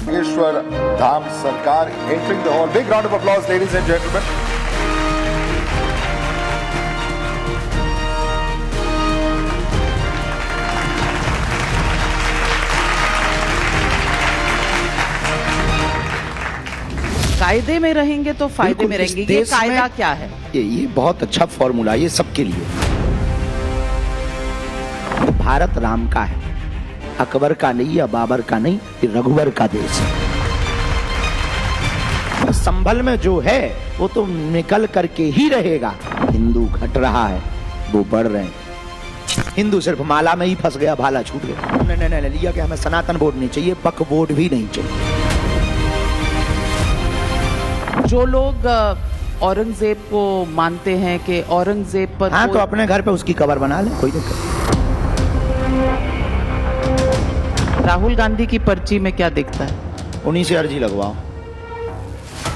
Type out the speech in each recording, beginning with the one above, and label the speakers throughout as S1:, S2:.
S1: Bageshwar Dham Sarkar entering the hall. Big round of applause, ladies and gentlemen.
S2: कायदे में रहेंगे तो फायदे में रहेंगे। ये कायदा क्या है?
S3: ये बहुत अच्छा फॉर्मूला, ये सबके लिए। भारत राम का है, अकबर का नहीं या बाबर का नहीं, ये रघुवर का देश है। संभल में जो है वो तो निकल करके ही रहेगा। हिंदू घट रहा है, वो बढ़ रहे हैं। हिंदू सिर्फ माला में ही फंस गया, भाला छूट गया। हमने निर्णय लिया कि हमें सनातन वोट नहीं चाहिए, पक वोट भी नहीं चाहिए।
S2: जो लोग औरंगजेब को मानते हैं कि औरंगजेब पर
S3: हाँ, तो अपने घर पे उसकी कबर बना ले, कोई दिक्कत नहीं।
S2: राहुल गांधी की पर्ची में क्या दिखता है?
S3: उन्हीं से अर्जी लगवाओ।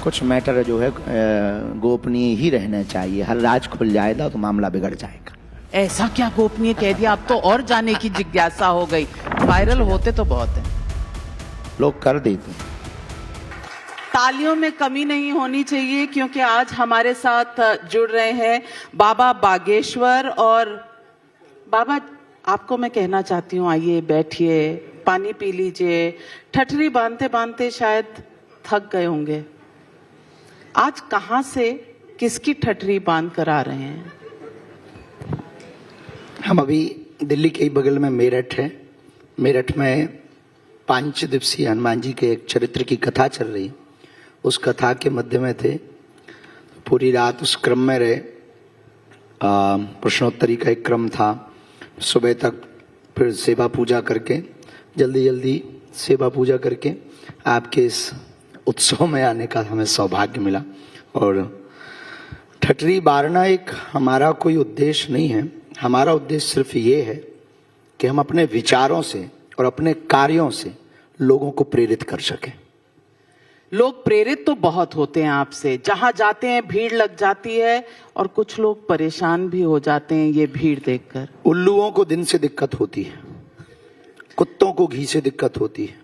S3: कुछ मैटर जो है गोपनीय ही रहना चाहिए। हर राज खुल जाएगा तो मामला बिगड़ जाएगा।
S2: ऐसा क्या गोपनीय कह दिया? अब तो और जाने की जिज्ञासा हो गई। वायरल होते तो बहुत है,
S3: लोग कर देते हैं।
S2: तालियों में कमी नहीं होनी चाहिए, क्योंकि आज हमारे साथ जुड़ रहे हैं बाबा बागेश्वर। और बाबा, आपको मैं कहना चाहती हूँ, आइए बैठिए, पानी पी लीजिए। ठठरी बांधते बांधते शायद थक गए होंगे। आज कहाँ से किसकी ठठरी बांध कर आ रहे हैं?
S3: हम अभी दिल्ली के ही बगल में मेरठ है। मेरठ में 5 दिवसीय हनुमान जी के एक चरित्र की कथा चल रही। उस कथा के मध्य में थे, पूरी रात उस क्रम में रहे। प्रश्नोत्तरी का एक क्रम था। सुबह तक फिर सेवा पूजा करके, जल्दी जल्दी सेवा पूजा करके आपके इस उत्सव में आने का हमें सौभाग्य मिला। और ठठरी बारना एक हमारा कोई उद्देश्य नहीं है। हमारा उद्देश्य सिर्फ ये है कि हम अपने विचारों से और अपने कार्यों से लोगों को प्रेरित कर सकें।
S2: लोग प्रेरित तो बहुत होते हैं आपसे, जहां जाते हैं भीड़ लग जाती है, और कुछ लोग परेशान भी हो जाते हैं ये भीड़ देखकर।
S3: उल्लुओं को दिन से दिक्कत होती है, कुत्तों को घी से दिक्कत होती है।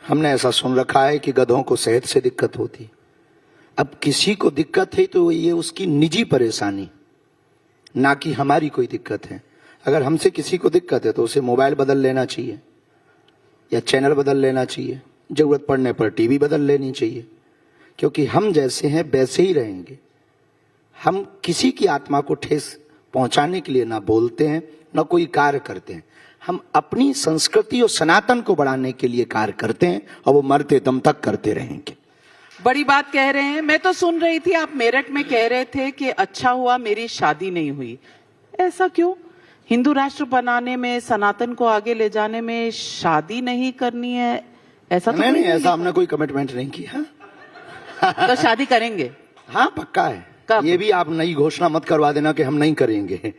S3: हमने ऐसा सुन रखा है कि गधों को सेहत से दिक्कत होती है। अब किसी को दिक्कत है तो ये उसकी निजी परेशानी, ना कि हमारी कोई दिक्कत है। अगर हमसे किसी को दिक्कत है तो उसे मोबाइल बदल लेना चाहिए या चैनल बदल लेना चाहिए, जरूरत पड़ने पर टीवी बदल लेनी चाहिए, क्योंकि हम जैसे हैं वैसे ही रहेंगे। हम किसी की आत्मा को ठेस पहुंचाने के लिए ना बोलते हैं, ना कोई कार्य करते हैं। हम अपनी संस्कृति और सनातन को बढ़ाने के लिए कार्य करते हैं, और वो मरते दम तक करते रहेंगे।
S2: बड़ी बात कह रहे हैं। मैं तो सुन रही थी, आप मेरठ में कह रहे थे कि अच्छा हुआ मेरी शादी नहीं हुई। ऐसा क्यों? हिंदू राष्ट्र बनाने में, सनातन को आगे ले जाने में शादी नहीं करनी है, ऐसा तो
S3: नहीं, ऐसा हमने कोई कमिटमेंट नहीं किया।
S2: तो शादी करेंगे?
S3: हाँ, पक्का है।
S2: कब?
S3: ये भी आप नई घोषणा मत करवा देना कि हम नहीं करेंगे।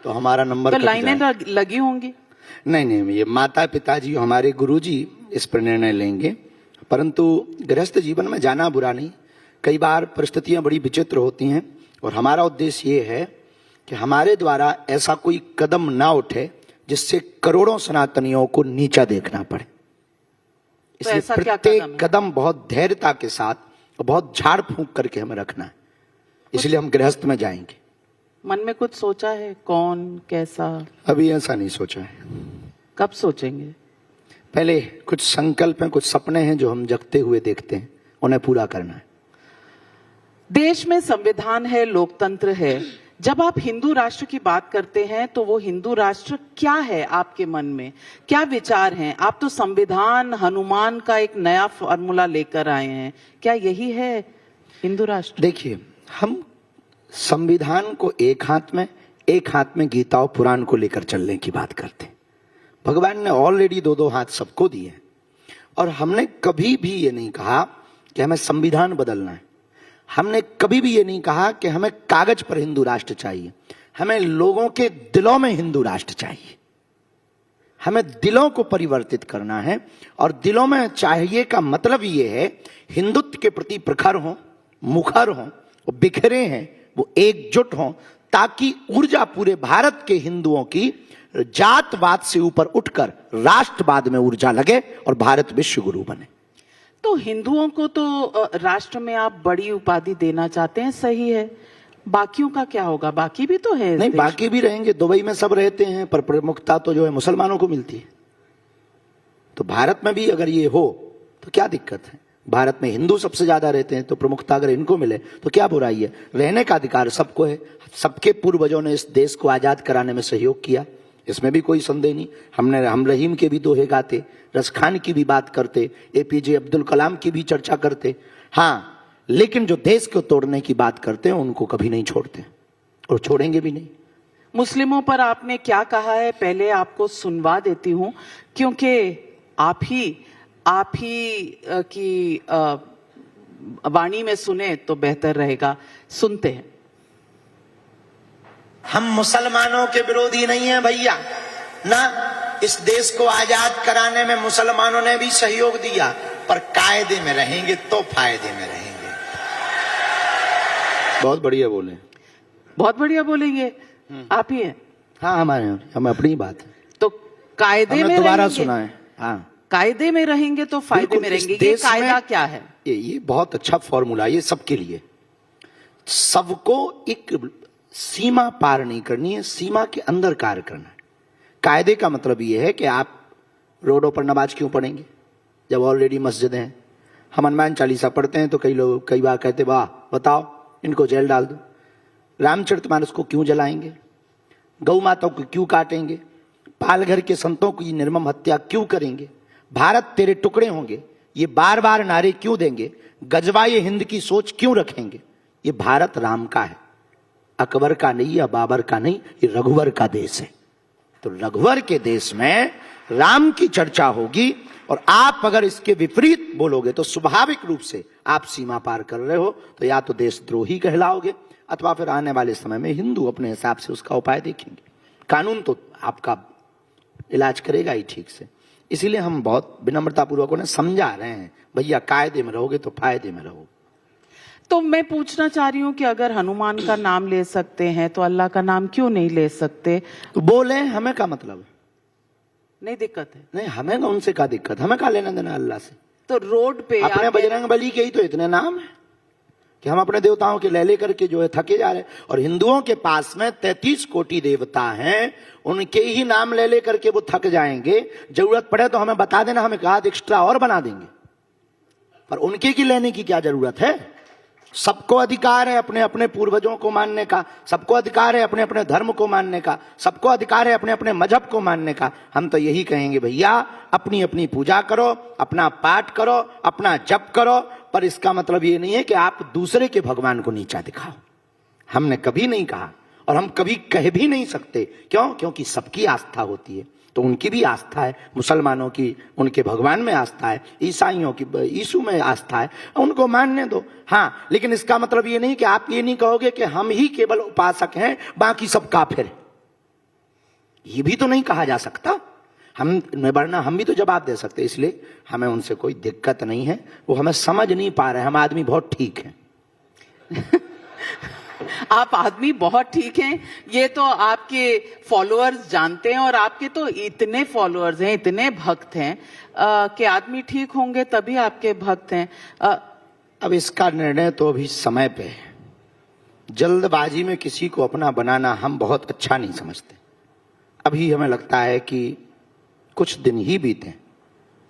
S3: तो हमारा नंबर
S2: तो लाइनें लगी होंगी।
S3: नहीं, ये माता पिताजी, हमारे गुरुजी इस पर निर्णय लेंगे। परंतु गृहस्थ जीवन में जाना बुरा नहीं। कई बार परिस्थितियां बड़ी विचित्र होती हैं, और हमारा उद्देश्य ये है कि हमारे द्वारा ऐसा कोई कदम ना उठे जिससे करोड़ों सनातनियों को नीचा देखना पड़े। इसलिए प्रत्येक कदम बहुत धैर्यता के साथ और बहुत झाड़ फूंक करके हमें रखना है। इसलिए हम गृहस्थ में जाएंगे।
S2: मन में कुछ सोचा है? कौन, कैसा?
S3: अभी ऐसा नहीं सोचा है।
S2: कब सोचेंगे?
S3: पहले कुछ संकल्प हैं, कुछ सपने हैं जो हम जगते हुए देखते हैं, उन्हें पूरा करना है।
S2: देश में संविधान है, लोकतंत्र है। जब आप हिंदू राष्ट्र की बात करते हैं तो वो हिंदू राष्ट्र क्या है आपके मन में? क्या विचार हैं? आप तो संविधान, हनुमान का एक नया फॉर्मूला लेकर आए हैं। क्या यही है हिंदू राष्ट्र?
S3: देखिए, हम संविधान को एक हाथ में गीता और पुराण को लेकर चलने की बात करते हैं। भगवान ने ऑलरेडी 2-2 हाथ सबको दिए, और हमने कभी भी ये नहीं कहा कि हमें संविधान बदलना है। हमने कभी भी ये नहीं कहा कि हमें कागज पर हिंदू राष्ट्र चाहिए। हमें लोगों के दिलों में हिंदू राष्ट्र चाहिए। हमें दिलों को परिवर्तित करना है, और दिलों में चाहिए का मतलब ये है हिंदुत्व के प्रति प्रखर हों, मुखर हों, वो बिखरे हैं, वो एकजुट हों, ताकि ऊर्जा पूरे भारत के हिंदुओं की जातवाद से ऊपर उठकर राष्ट्रवाद में ऊर्जा लगे और भारत विश्व गुरु बने।
S2: तो हिंदुओं को तो राष्ट्र में आप बड़ी उपाधि देना चाहते हैं, सही है, बाकियों का क्या होगा? बाकी भी तो है इस
S3: नहीं,
S2: देश
S3: बाकी भी रहेंगे, दुबई में सब रहते हैं, पर प्रमुखता तो जो है मुसलमानों को मिलती है। तो भारत में भी अगर ये हो तो क्या दिक्कत है? भारत में हिंदू सबसे ज्यादा रहते हैं, तो प्रमुखता अगर इनको मिले तो क्या बुराई है? रहने का अधिकार सबको है। सबके पूर्वजों ने इस देश को आजाद कराने में सहयोग किया, इसमें भी कोई संदेह नहीं। हम रहीम के भी दोहे गाते, रसखान की भी बात करते, एपीजे अब्दुल कलाम की भी चर्चा करते। हाँ, लेकिन जो देश को तोड़ने की बात करते हैं उनको कभी नहीं छोड़ते और छोड़ेंगे भी नहीं।
S2: मुस्लिमों पर आपने क्या कहा है, पहले आपको सुनवा देती हूं, क्योंकि आप ही की वाणी में सुने तो बेहतर रहेगा। सुनते हैं।
S3: हम मुसलमानों के विरोधी नहीं हैं भैया ना। इस देश को आजाद कराने में मुसलमानों ने भी सहयोग दिया, पर कायदे में रहेंगे तो फायदे में रहेंगे। बहुत बढ़िया बोले,
S2: बहुत बढ़िया बोलेंगे। आप ही हैं?
S3: हाँ, हम अपनी बात है।
S2: तो कायदे में
S3: दोबारा
S2: रहेंगे?
S3: सुना है। हाँ,
S2: कायदे में रहेंगे तो फायदे में रहेंगे। ये कायदा क्या है?
S3: ये बहुत अच्छा फॉर्मूला, ये सबके लिए। सबको एक सीमा पार नहीं करनी है, सीमा के अंदर कार्य करना है। कायदे का मतलब ये है कि आप रोडों पर नमाज क्यों पढ़ेंगे जब ऑलरेडी मस्जिद हैं? हम हनुमान चालीसा पढ़ते हैं तो कई बार कहते, वाह बताओ इनको जेल डाल दो। रामचरितमानस को क्यों जलाएंगे? गौ माताओं को क्यों काटेंगे? पालघर के संतों की निर्मम हत्या क्यों करेंगे? भारत तेरे टुकड़े होंगे ये बार बार नारे क्यों देंगे? गजवाए हिंद की सोच क्यों रखेंगे? ये भारत राम का है, अकबर का नहीं या बाबर का नहीं, ये रघुवर का देश है। तो रघुवर के देश में राम की चर्चा होगी, और आप अगर इसके विपरीत बोलोगे तो स्वाभाविक रूप से आप सीमा पार कर रहे हो, तो या तो देशद्रोही कहलाओगे अथवा फिर आने वाले समय में हिंदू अपने हिसाब से उसका उपाय देखेंगे। कानून तो आपका इलाज करेगा ही ठीक से। इसीलिए हम बहुत विनम्रतापूर्वक उन्हें समझा रहे हैं, भैया कायदे में रहोगे तो फायदे में रहोगे।
S2: तो मैं पूछना चाह रही हूँ कि अगर हनुमान का नाम ले सकते हैं तो अल्लाह का नाम क्यों नहीं ले सकते?
S3: तो बोले, हमें क्या मतलब?
S2: नहीं दिक्कत है?
S3: नहीं, हमें उनसे क्या दिक्कत, हमें क्या लेना देना अल्लाह से।
S2: तो रोड पे
S3: अपने बजरंग बली के ही तो इतने नाम है कि हम अपने देवताओं के ले करके जो है थके जा रहे हैं। और हिंदुओं के पास में 33 कोटि देवता हैं, उनके ही नाम ले करके वो थक जाएंगे। जरूरत पड़े तो हमें बता देना, हम एक आध एक्स्ट्रा और बना देंगे, पर उनके की लेने की क्या जरूरत है? सबको अधिकार है अपने अपने पूर्वजों को मानने का, सबको अधिकार है अपने अपने धर्म को मानने का, सबको अधिकार है अपने अपने मजहब को मानने का। हम तो यही कहेंगे, भैया अपनी अपनी पूजा करो, अपना पाठ करो, अपना जप करो, पर इसका मतलब ये नहीं है कि आप दूसरे के भगवान को नीचा दिखाओ। हमने कभी नहीं कहा और हम कभी कह भी नहीं सकते। क्यों? क्योंकि सबकी आस्था होती है। तो उनकी भी आस्था है, मुसलमानों की उनके भगवान में आस्था है, ईसाइयों की यीशु में आस्था है, उनको मानने दो। हाँ, लेकिन इसका मतलब ये नहीं कि आप ये नहीं कहोगे कि हम ही केवल उपासक हैं, बाकी सब काफिर हैं। ये भी तो नहीं कहा जा सकता। वरना हम भी तो जवाब दे सकते। इसलिए हमें उनसे कोई दिक्कत नहीं है, वो हमें समझ नहीं पा रहे। हम आदमी बहुत ठीक हैं।
S2: आप आदमी बहुत ठीक हैं, ये तो आपके फॉलोअर्स जानते हैं, और आपके तो इतने फॉलोअर्स हैं, इतने भक्त हैं कि आदमी ठीक होंगे तभी आपके भक्त हैं।
S3: अब इसका निर्णय तो अभी समय पे है। जल्दबाजी में किसी को अपना बनाना हम बहुत अच्छा नहीं समझते। अभी हमें लगता है कि कुछ दिन ही बीते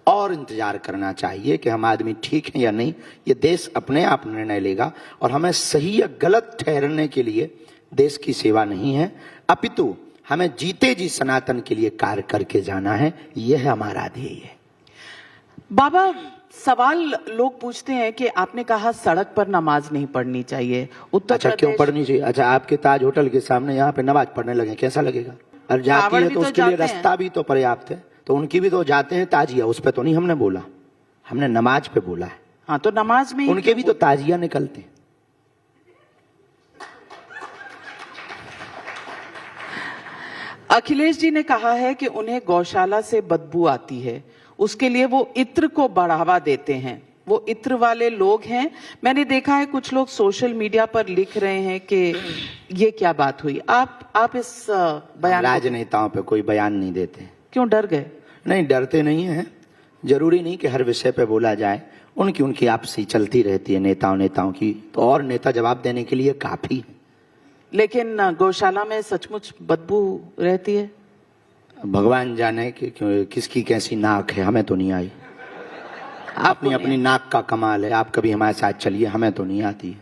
S3: और इंतजार करना चाहिए कि हम आदमी ठीक हैं या नहीं। ये देश अपने आप निर्णय लेगा, और हमें सही या गलत ठहरने के लिए देश की सेवा नहीं है, अपितु हमें जीते जी सनातन के लिए कार्य करके जाना है। यह हमारा ध्येय है।
S2: बाबा, सवाल लोग पूछते हैं कि आपने कहा सड़क पर नमाज नहीं पढ़नी चाहिए। उत्तर
S3: अच्छा, क्यों पढ़नी चाहिए? अच्छा, आपके ताज होटल के सामने यहाँ पे नमाज पढ़ने लगे, कैसा लगेगा? और जाती है तो उसके लिए रास्ता भी तो पर्याप्त है, तो उनकी भी तो जाते हैं ताजिया, उस पर तो नहीं हमने बोला, हमने नमाज पे बोला है।
S2: हाँ, तो नमाज में
S3: उनके भी तो ताजिया निकलते।
S2: अखिलेश जी ने कहा है कि उन्हें गौशाला से बदबू आती है, उसके लिए वो इत्र को बढ़ावा देते हैं। वो इत्र वाले लोग हैं। मैंने देखा है कुछ लोग सोशल मीडिया पर लिख रहे हैं कि ये क्या बात हुई। आप इस बयान को
S3: राजनेताओं पे कोई बयान नहीं देते।
S2: क्यों डर गए?
S3: नहीं, डरते नहीं हैं। जरूरी नहीं कि हर विषय पे बोला जाए, उनकी आपसी चलती रहती है नेताओं की, तो और नेता जवाब देने के लिए काफी है।
S2: लेकिन गौशाला में सचमुच बदबू रहती है।
S3: भगवान जाने कि किसकी कैसी नाक है, हमें तो नहीं आई। अपनी अपनी नाक का कमाल है। आप कभी हमारे साथ चलिए, हमें तो नहीं आती।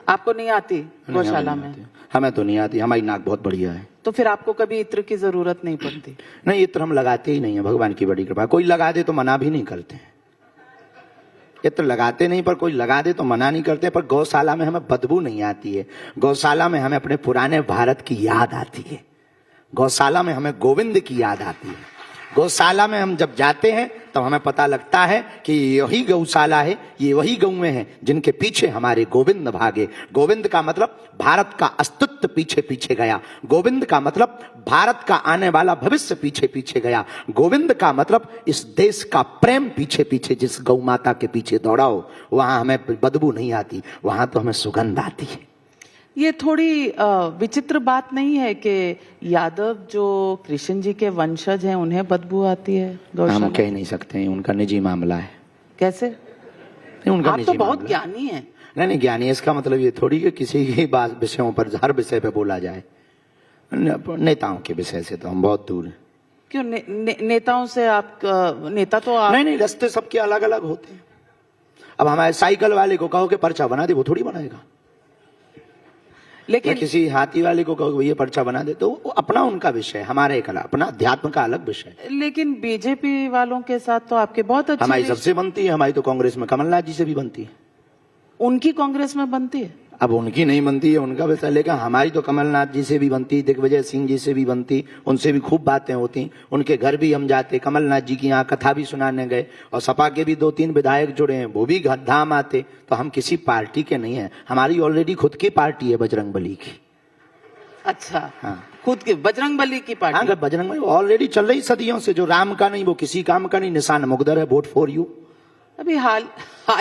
S2: आपको नहीं आती गौशाला में?
S3: हमें तो नहीं आती, हमारी नाक बहुत बढ़िया है।
S2: तो फिर आपको कभी इत्र की जरूरत नहीं पड़ती?
S3: नहीं, इत्र हम लगाते ही नहीं है, भगवान की बड़ी कृपा। कोई लगा दे तो मना भी नहीं करते हैं। इत्र लगाते नहीं, पर कोई लगा दे तो मना नहीं करते। पर गौशाला में हमें बदबू नहीं आती है। गौशाला में हमें अपने पुराने भारत की याद आती है। गौशाला में हमें गोविंद की याद आती है। गौशाला में हम जब जाते हैं तब हमें पता लगता है कि यही गौशाला है, ये वही गौएं हैं जिनके पीछे हमारे गोविंद भागे। गोविंद का मतलब भारत का अस्तित्व पीछे पीछे गया। गोविंद का मतलब भारत का आने वाला भविष्य पीछे पीछे गया। गोविंद का मतलब इस देश का प्रेम पीछे पीछे जिस गौ माता के पीछे दौड़ा हो, वहां हमें बदबू नहीं आती, वहां तो हमें सुगंध आती है।
S2: ये थोड़ी विचित्र बात नहीं है कि यादव जो कृष्ण जी के वंशज हैं उन्हें बदबू आती है गौशाला?
S3: हम कह नहीं सकते हैं, उनका निजी मामला है।
S2: कैसे?
S3: उनका
S2: आप
S3: निजी
S2: तो बहुत
S3: मामला।
S2: ज्ञानी हैं।
S3: नहीं, ज्ञानी इसका मतलब ये थोड़ी कि किसी की बात विषयों पर हर विषय पे बोला जाए। नेताओं के विषय से तो हम बहुत दूर हैं।
S2: क्यों नेताओं से? आप नेता तो आप
S3: नहीं, रास्ते सबके अलग अलग होते हैं। अब हमारे साइकिल वाले को कहो कि पर्चा बना दे, वो थोड़ी बनाएगा।
S2: लेकिन
S3: किसी हाथी वाले को कहो ये पर्चा बना दे, तो वो अपना उनका विषय, हमारा एक अपना अध्यात्म का अलग विषय।
S2: लेकिन बीजेपी वालों के साथ तो आपके बहुत अच्छे
S3: हमारी सबसे बनती है। हमारी तो कांग्रेस में कमलनाथ जी से भी बनती है।
S2: उनकी कांग्रेस में बनती है?
S3: अब उनकी नहीं बनती है, उनका विषय, लेकिन हमारी तो कमलनाथ जी से भी बनती, दिग्विजय सिंह जी से भी बनती, उनसे भी खूब बातें होती। उनके घर भी हम जाते, कमलनाथ जी की यहाँ कथा भी सुनाने गए, और सपा के भी 2-3 विधायक जुड़े हैं, वो भी धाम आते। तो हम किसी पार्टी के नहीं है, हमारी ऑलरेडी खुद की पार्टी है बजरंगबली की।
S2: अच्छा,
S3: हाँ,
S2: खुद की बजरंगबली की पार्टी?
S3: हाँ, बजरंगबली ऑलरेडी चल रही सदियों से। जो राम का नहीं वो किसी काम का नहीं, निशान मुकद्दर है, वोट फॉर यू।
S2: अभी हाल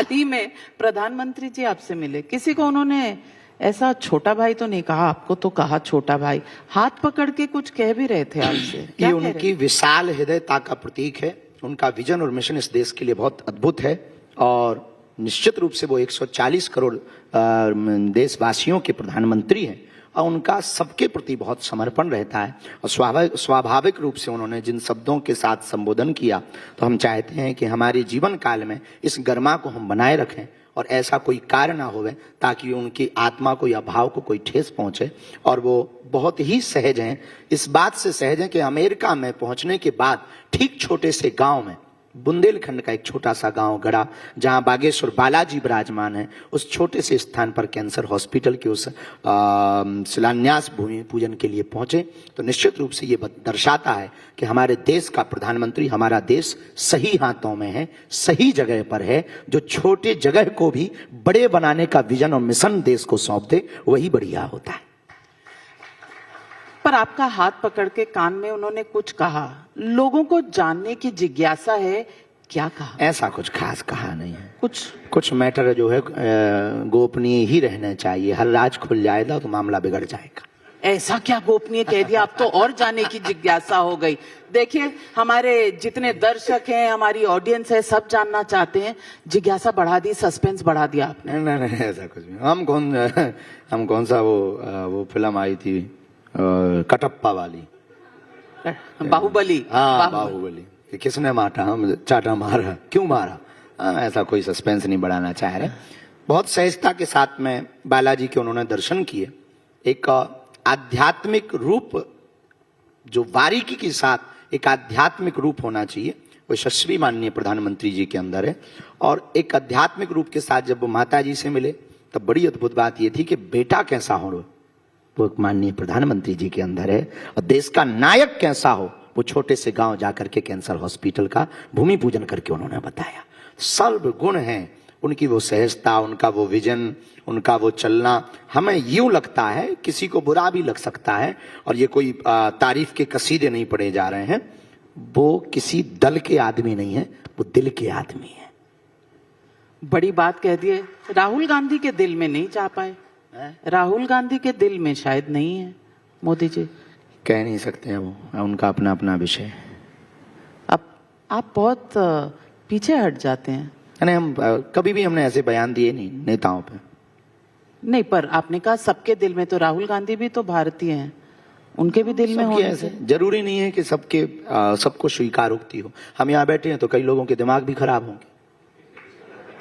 S2: ही में प्रधानमंत्री जी आपसे मिले, किसी को उन्होंने ऐसा छोटा भाई तो नहीं कहा, आपको तो कहा छोटा भाई, हाथ पकड़ के कुछ कह भी रहे थे आपसे?
S3: ये
S2: क्या कह रहे
S3: उनकी विशाल हृदयता का प्रतीक है। उनका विजन और मिशन इस देश के लिए बहुत अद्भुत है, और निश्चित रूप से वो 140 करोड़ देशवासियों के प्रधानमंत्री हैं, और उनका सबके प्रति बहुत समर्पण रहता है। और स्वाभाविक रूप से उन्होंने जिन शब्दों के साथ संबोधन किया, तो हम चाहते हैं कि हमारे जीवन काल में इस गरिमा को हम बनाए रखें, और ऐसा कोई कार्य ना होवे ताकि उनकी आत्मा को या भाव को कोई ठेस पहुंचे। और वो बहुत ही सहज हैं, इस बात से सहज हैं कि अमेरिका में पहुंचने के बाद ठीक छोटे से गांव में, बुंदेलखंड का एक छोटा सा गांव गड़ा, जहां बागेश्वर बालाजी विराजमान है, उस छोटे से स्थान पर कैंसर हॉस्पिटल के उस शिलान्यास भूमि पूजन के लिए पहुंचे। तो निश्चित रूप से ये दर्शाता है कि हमारे देश का प्रधानमंत्री, हमारा देश सही हाथों में है, सही जगह पर है। जो छोटे जगह को भी बड़े बनाने का विजन और मिशन देश को सौंप दे, वही बढ़िया होता है।
S2: पर आपका हाथ पकड़ के कान में उन्होंने कुछ कहा, लोगों को जानने की जिज्ञासा है, क्या कहा?
S3: ऐसा कुछ खास कहा नहीं है।
S2: कुछ
S3: मैटर जो है गोपनीय ही रहना चाहिए। हर राज खुल जाएगा तो मामला बिगड़ जाएगा।
S2: ऐसा क्या गोपनीय कह दिया? अब तो और जाने की जिज्ञासा हो गई। देखिए, हमारे जितने दर्शक हैं, हमारी ऑडियंस है, सब जानना चाहते हैं। जिज्ञासा बढ़ा दी, सस्पेंस बढ़ा दिया आपने।
S3: नहीं, ऐसा कुछ नहीं। हम कौन सा वो फिल्म आई थी कटप्पा वाली,
S2: बाहुबली?
S3: हाँ, बाहुबली। किसने मारा? हम चाटा मारा, क्यों मारा? ऐसा कोई सस्पेंस नहीं बढ़ाना चाह रहे। बहुत सहजता के साथ में बालाजी के उन्होंने दर्शन किए। एक आध्यात्मिक रूप, जो बारीकी के साथ एक आध्यात्मिक रूप होना चाहिए, वो यशस्वी माननीय प्रधानमंत्री जी के अंदर है। और एक आध्यात्मिक रूप के साथ जब वो माता जी से मिले, तब बड़ी अद्भुत बात ये थी कि बेटा कैसा हो, वो माननीय प्रधानमंत्री जी के अंदर है। और देश का नायक कैसा हो, वो छोटे से गांव जाकर के कैंसर हॉस्पिटल का भूमि पूजन करके उन्होंने बताया। सर्व गुण है उनकी, वो सहजता, उनका वो विजन, उनका वो चलना। हमें यूं लगता है, किसी को बुरा भी लग सकता है, और ये कोई तारीफ के कसीदे नहीं पढ़े जा रहे हैं, वो किसी दल के आदमी नहीं है, वो दिल के आदमी है।
S2: बड़ी बात कह दी है। राहुल गांधी के दिल में नहीं जा पाए, राहुल गांधी के दिल में शायद नहीं है मोदी जी।
S3: कह नहीं सकते हैं, वो उनका अपना अपना विषय है।
S2: अब आप बहुत पीछे हट जाते हैं।
S3: यानी हम कभी भी हमने ऐसे बयान दिए नहीं नेताओं पे।
S2: नहीं, पर आपने कहा सबके दिल में, तो राहुल गांधी भी तो भारतीय हैं, उनके भी दिल में
S3: सबके
S2: होने
S3: ऐसे
S2: से
S3: जरूरी नहीं है कि सबके सबको स्वीकारोक्ति हो। हम यहाँ बैठे हैं तो कई लोगों के दिमाग भी खराब होंगे,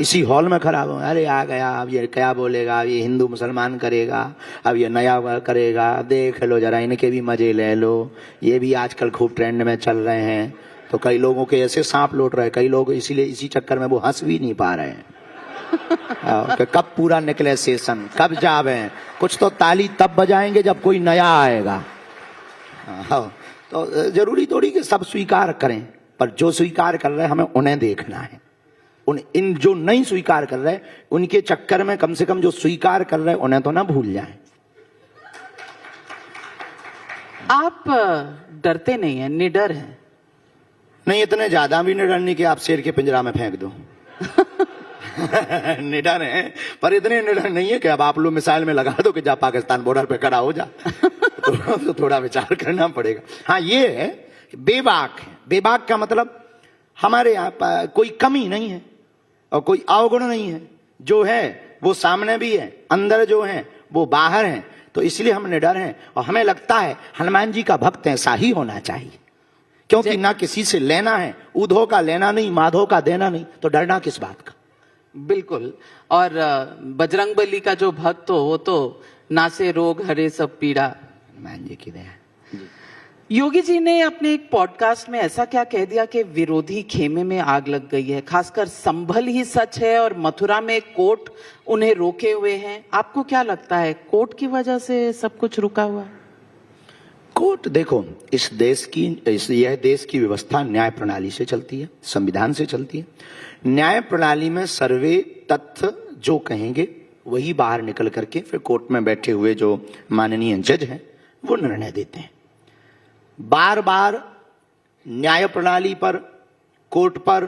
S3: इसी हॉल में खराब हो। अरे आ गया, अब ये क्या बोलेगा, अब ये हिंदू मुसलमान करेगा, अब ये नया करेगा, देख लो जरा, इनके भी मजे ले लो, ये भी आजकल खूब ट्रेंड में चल रहे हैं। तो कई लोगों के ऐसे सांप लौट रहे हैं, कई लोग इसीलिए इसी चक्कर में वो हंस भी नहीं पा रहे हैं कि कब पूरा निकले सेशन, कब जावे। कुछ तो ताली तब बजाएंगे जब कोई नया आएगा। तो जरूरी थोड़ी कि सब स्वीकार करें, पर जो स्वीकार कर रहे हैं हमें उन्हें देखना है। इन जो नहीं स्वीकार कर रहे उनके चक्कर में कम से कम जो स्वीकार कर रहे उन्हें तो ना भूल जाएं।
S2: आप डरते नहीं हैं, निडर हैं।
S3: नहीं, इतने ज्यादा भी निडर नहीं कि आप शेर के पिंजरा में फेंक दो निडर हैं, पर इतने निडर नहीं है कि अब आप लोग मिसाइल में लगा दो कि जा पाकिस्तान बॉर्डर पे खड़ा हो जा तो थोड़ा विचार करना पड़ेगा। हाँ, ये है बेबाक है। बेबाक का मतलब हमारे यहाँ कोई कमी नहीं है और कोई अवगुण नहीं है। जो है वो सामने भी है, अंदर जो है वो बाहर है। तो इसलिए हम निडर हैं और हमें लगता है हनुमान जी का भक्त ऐसा ही होना चाहिए, क्योंकि ना किसी से लेना है, उधो का लेना नहीं, माधो का देना नहीं, तो डरना किस बात का।
S2: बिल्कुल। और बजरंगबली का जो भक्त हो वो तो नासे रोग हरे सब पीड़ा।
S3: हनुमान जी की दया।
S2: योगी जी ने अपने एक पॉडकास्ट में ऐसा क्या कह दिया कि विरोधी खेमे में आग लग गई है। खासकर संभल ही सच है और मथुरा में कोर्ट उन्हें रोके हुए हैं। आपको क्या लगता है, कोर्ट की वजह से सब कुछ रुका हुआ?
S3: कोर्ट, देखो, इस देश की यह देश की व्यवस्था न्याय प्रणाली से चलती है, संविधान से चलती है। न्याय प्रणाली में सर्वे तथ्य जो कहेंगे वही बाहर निकल करके फिर कोर्ट में बैठे हुए जो माननीय जज हैं वो निर्णय देते हैं। बार बार न्याय प्रणाली पर, कोर्ट पर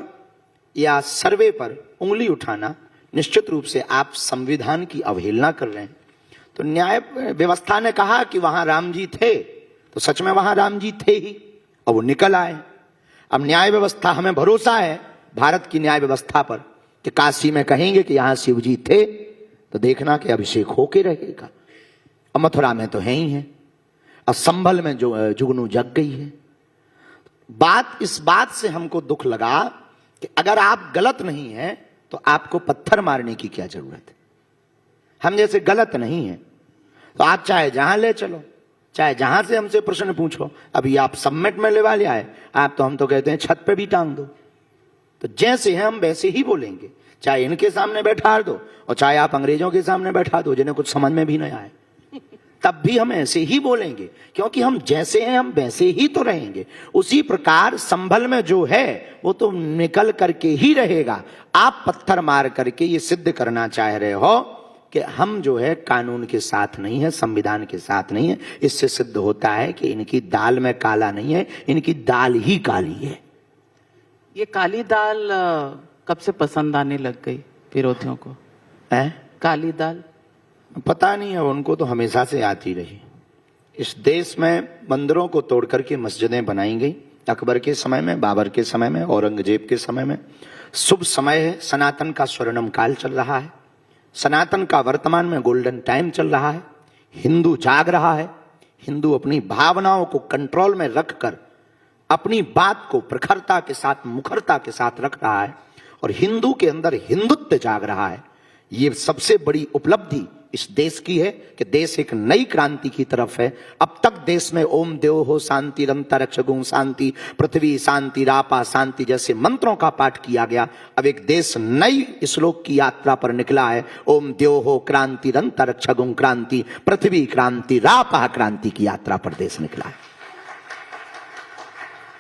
S3: या सर्वे पर उंगली उठाना निश्चित रूप से आप संविधान की अवहेलना कर रहे हैं। तो न्याय व्यवस्था ने कहा कि वहां राम जी थे, तो सच में वहां राम जी थे ही और वो निकल आए। अब न्याय व्यवस्था, हमें भरोसा है भारत की न्याय व्यवस्था पर कि काशी में कहेंगे कि यहां शिव जी थे तो देखना कि अभिषेक होके रहेगा। और मथुरा में तो है ही है, और संभल में जो जुगनू जग गई है। इस बात से हमको दुख लगा कि अगर आप गलत नहीं हैं तो आपको पत्थर मारने की क्या जरूरत है। हम जैसे गलत नहीं हैं तो आप चाहे जहां ले चलो, चाहे जहां से हमसे प्रश्न पूछो। अभी आप सबमिट में लेवा ले आए, आप तो हम तो कहते हैं छत पे भी टांग दो। तो जैसे हैं हम वैसे ही बोलेंगे, चाहे इनके सामने बैठा दो और चाहे आप अंग्रेजों के सामने बैठा दो जिन्हें कुछ समझ में भी नहीं आए, तब भी हम ऐसे ही बोलेंगे, क्योंकि हम जैसे हैं हम वैसे ही तो रहेंगे। उसी प्रकार संभल में जो है वो तो निकल करके ही रहेगा। आप पत्थर मार करके ये सिद्ध करना चाह रहे हो कि हम जो है कानून के साथ नहीं है, संविधान के साथ नहीं है। इससे सिद्ध होता है कि इनकी दाल में काला नहीं है, इनकी दाल ही काली है।
S2: ये काली दाल कब से पसंद आने लग गई विरोधियों को? काली दाल
S3: पता नहीं है, उनको तो हमेशा से आती रही। इस देश में मंदिरों को तोड़ करके मस्जिदें बनाई गई। अकबर के समय में, बाबर के समय में, औरंगजेब के समय में। शुभ समय है, सनातन का स्वर्णिम काल चल रहा है, सनातन का वर्तमान में गोल्डन टाइम चल रहा है। हिंदू जाग रहा है, हिंदू अपनी भावनाओं को कंट्रोल में रखकर अपनी बात को प्रखरता के साथ, मुखरता के साथ रख रहा है और हिंदू के अंदर हिंदुत्व जाग रहा है। ये सबसे बड़ी उपलब्धि इस देश की है कि देश एक नई क्रांति की तरफ है। अब तक देश में ओम देव हो शांति रंतरिक्षगुं शांति पृथ्वी शांति रापा शांति जैसे मंत्रों का पाठ किया गया। अब एक देश नई श्लोक की यात्रा पर निकला है। ओम देव हो क्रांति रंतरिक्षगुं क्रांति पृथ्वी क्रांति रापा क्रांति की यात्रा पर देश निकला है।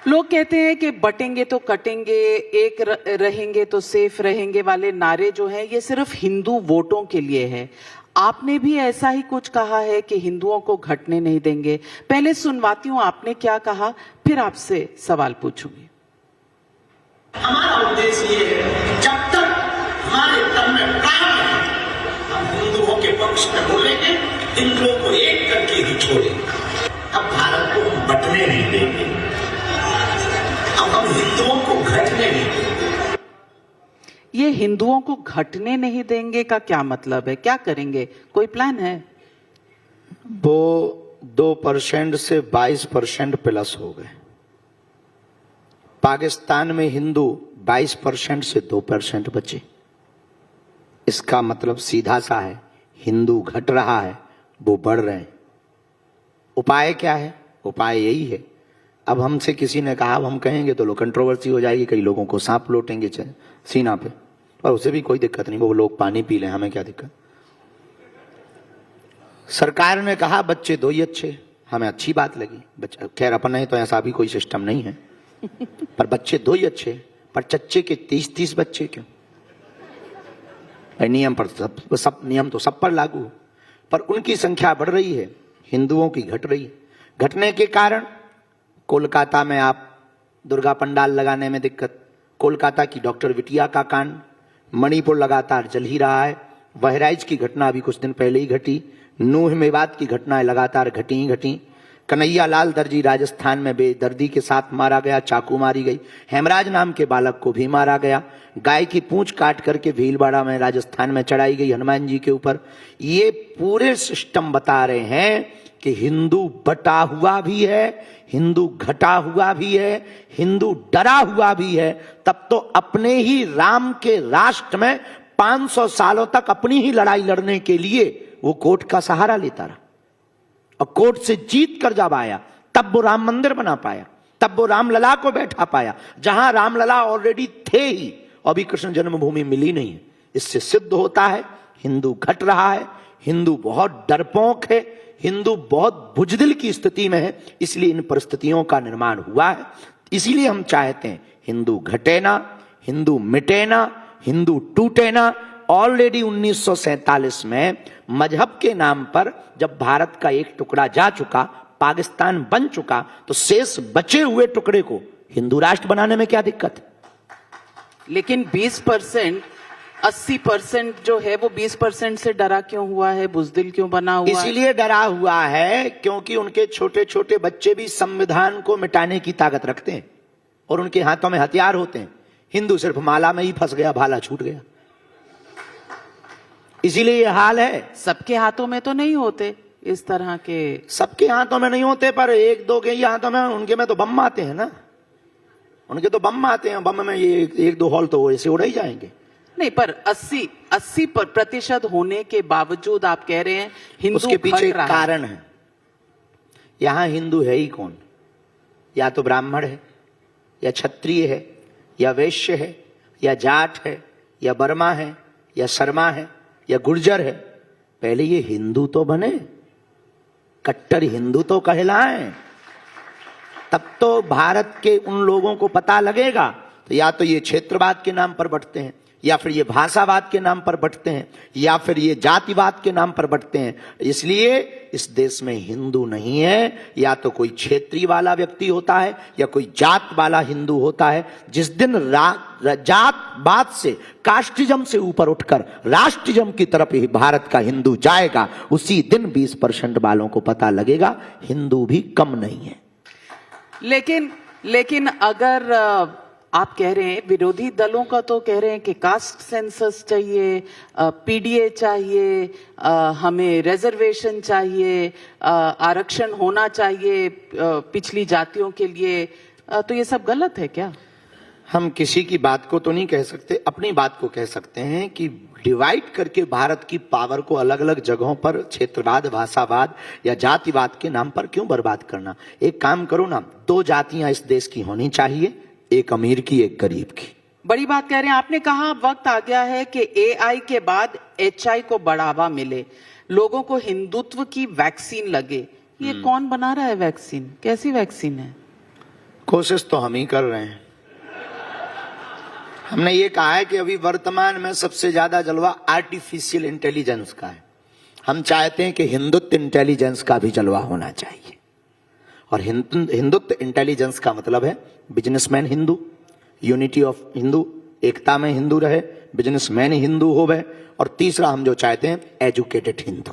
S2: लोग कहते हैं कि बटेंगे तो कटेंगे, एक रहेंगे तो सेफ रहेंगे वाले नारे जो हैं ये सिर्फ हिंदू वोटों के लिए है। आपने भी ऐसा ही कुछ कहा है कि हिंदुओं को घटने नहीं देंगे। पहले सुनवाती हूं आपने क्या कहा, फिर आपसे सवाल पूछूंगी।
S4: हमारा उद्देश्य ये है, जब तक हमारे पक्ष में बोलेंगे, हिंदुओं को एक करके ही छोड़ेंगे। अब भारत को हम बंटने नहीं देंगे, अब हम हिंदुओं को घटने नहीं देंगे।
S2: ये हिंदुओं को घटने नहीं देंगे का क्या मतलब है? क्या करेंगे? कोई प्लान है?
S3: वो 2% से 22% प्लस हो गए। पाकिस्तान में हिंदू 22% से 2% बचे। इसका मतलब सीधा सा है, हिंदू घट रहा है, वो बढ़ रहे हैं। उपाय क्या है? उपाय यही है। अब हमसे किसी ने कहा, अब हम कहेंगे तो लोग कंट्रोवर्सी हो जाएगी, कई लोगों को सांप लौटेंगे सीना पे, और उसे भी कोई दिक्कत नहीं, वो लोग पानी पी लें, हमें क्या दिक्कत। सरकार ने कहा बच्चे 2 ही अच्छे, हमें अच्छी बात लगी। बच्चे खैर अपन नहीं तो ऐसा भी कोई सिस्टम नहीं है, पर बच्चे 2 ही अच्छे, पर चच्चे के 30-30 बच्चे क्यों? नियम पर सब नियम तो सब पर लागू, पर उनकी संख्या बढ़ रही है, हिंदुओं की घट रही है। घटने के कारण कोलकाता में आप दुर्गा पंडाल लगाने में दिक्कत, कोलकाता की डॉक्टर बिटिया का कांड, मणिपुर लगातार जल ही रहा है, बहराइच की घटना अभी कुछ दिन पहले ही घटी, नूह मेवात की घटनाएं लगातार घटी ही घटी, कन्हैया लाल दर्जी राजस्थान में बेदर्दी के साथ मारा गया, चाकू मारी गई, हेमराज नाम के बालक को भी मारा गया, गाय की पूंछ काट करके भीलवाड़ा में राजस्थान में चढ़ाई गई हनुमान जी के ऊपर। ये पूरे सिस्टम बता रहे हैं कि हिंदू बटा हुआ भी है, हिंदू घटा हुआ भी है, हिंदू डरा हुआ भी है। तब तो अपने ही राम के राष्ट्र में 500 सालों तक अपनी ही लड़ाई लड़ने के लिए वो कोर्ट का सहारा लेता रहा, और कोर्ट से जीत कर जब आया तब वो राम मंदिर बना पाया, तब वो रामलला को बैठा पाया, जहां रामलला ऑलरेडी थे ही, अभी कृष्ण जन्मभूमि मिली नहीं है। इससे सिद्ध होता है हिंदू घट रहा है, हिंदू बहुत डरपोक है, हिंदू बहुत बुजदिल की स्थिति में है, इसलिए इन परिस्थितियों का निर्माण हुआ है। इसीलिए हम चाहते हैं हिंदू घटे ना, हिंदू मिटे ना, हिंदू टूटे ना। ऑलरेडी 1947 में मजहब के नाम पर जब भारत का एक टुकड़ा जा चुका, पाकिस्तान बन चुका, तो शेष बचे हुए टुकड़े को हिंदू राष्ट्र बनाने में क्या दिक्कत है?
S2: लेकिन 20%, 80% जो है वो 20% से डरा क्यों हुआ है? बुजदिल क्यों बना हुआ है?
S3: इसीलिए डरा हुआ है क्योंकि उनके छोटे छोटे बच्चे भी संविधान को मिटाने की ताकत रखते हैं और उनके हाथों में हथियार होते हैं। हिंदू सिर्फ माला में ही फंस गया, भाला छूट गया। इसीलिए ये हाल है।
S2: सबके हाथों में तो नहीं होते इस तरह के।
S3: सबके हाथों में नहीं होते, पर 1-2 के ही हाथों में, उनके में तो बम आते हैं ना, उनके तो बम आते हैं। बम में ये 1-2 हॉल तो ऐसे उड़ ही जाएंगे।
S2: नहीं, पर 80% होने के बावजूद आप कह रहे हैं हिंदू
S3: उसके पीछे
S2: घट रहा है।
S3: कारण है। यहां हिंदू है ही कौन? या तो ब्राह्मण है, या क्षत्रिय है, या वैश्य है, या जाट है, या बर्मा है, या शर्मा है, या गुर्जर है। पहले ये हिंदू तो बने, कट्टर हिंदू तो कहलाएं, तब तो भारत के उन लोगों को पता लगेगा। तो या तो ये क्षेत्रवाद के नाम पर बंटते हैं, या फिर ये भाषावाद के नाम पर बंटते हैं, या फिर ये जातिवाद के नाम पर बंटते हैं। इसलिए इस देश में हिंदू नहीं है, या तो कोई क्षेत्रीय वाला व्यक्ति होता है, या कोई जात वाला हिंदू होता है। जिस दिन जातवाद से, कास्टिज्म से ऊपर उठकर राष्ट्रिज्म की तरफ ही भारत का हिंदू जाएगा, उसी दिन 20% वालों को पता लगेगा हिंदू भी कम नहीं है।
S2: लेकिन अगर आप कह रहे हैं, विरोधी दलों का तो कह रहे हैं कि कास्ट सेंसस चाहिए, पीडीए चाहिए, हमें रिजर्वेशन चाहिए, आरक्षण होना चाहिए पिछली जातियों के लिए, तो ये सब गलत है क्या?
S3: हम किसी की बात को तो नहीं कह सकते, अपनी बात को कह सकते हैं कि डिवाइड करके भारत की पावर को अलग अलग जगहों पर क्षेत्रवाद, भाषावाद या जातिवाद के नाम पर क्यों बर्बाद करना। एक काम करो ना, 2 जातियां इस देश की होनी चाहिए, एक अमीर की, एक गरीब की।
S2: बड़ी बात कह रहे हैं। आपने कहा वक्त आ गया है कि एआई के बाद एचआई को बढ़ावा मिले, लोगों को हिंदुत्व की वैक्सीन लगे। ये कौन बना रहा है वैक्सीन? कैसी वैक्सीन है?
S3: कोशिश तो हम ही कर रहे हैं। हमने ये कहा है कि अभी वर्तमान में सबसे ज्यादा जलवा आर्टिफिशियल इंटेलिजेंस का है। हम चाहते हैं कि हिंदुत्व इंटेलिजेंस का भी जलवा होना चाहिए। और हिंदुत्व इंटेलिजेंस का मतलब है businessman Hindu, unity of Hindu, एकता में हिंदू रहे, बिजनेसमैन हिंदू हो गए, और तीसरा हम जो चाहते हैं एजुकेटेड हिंदू,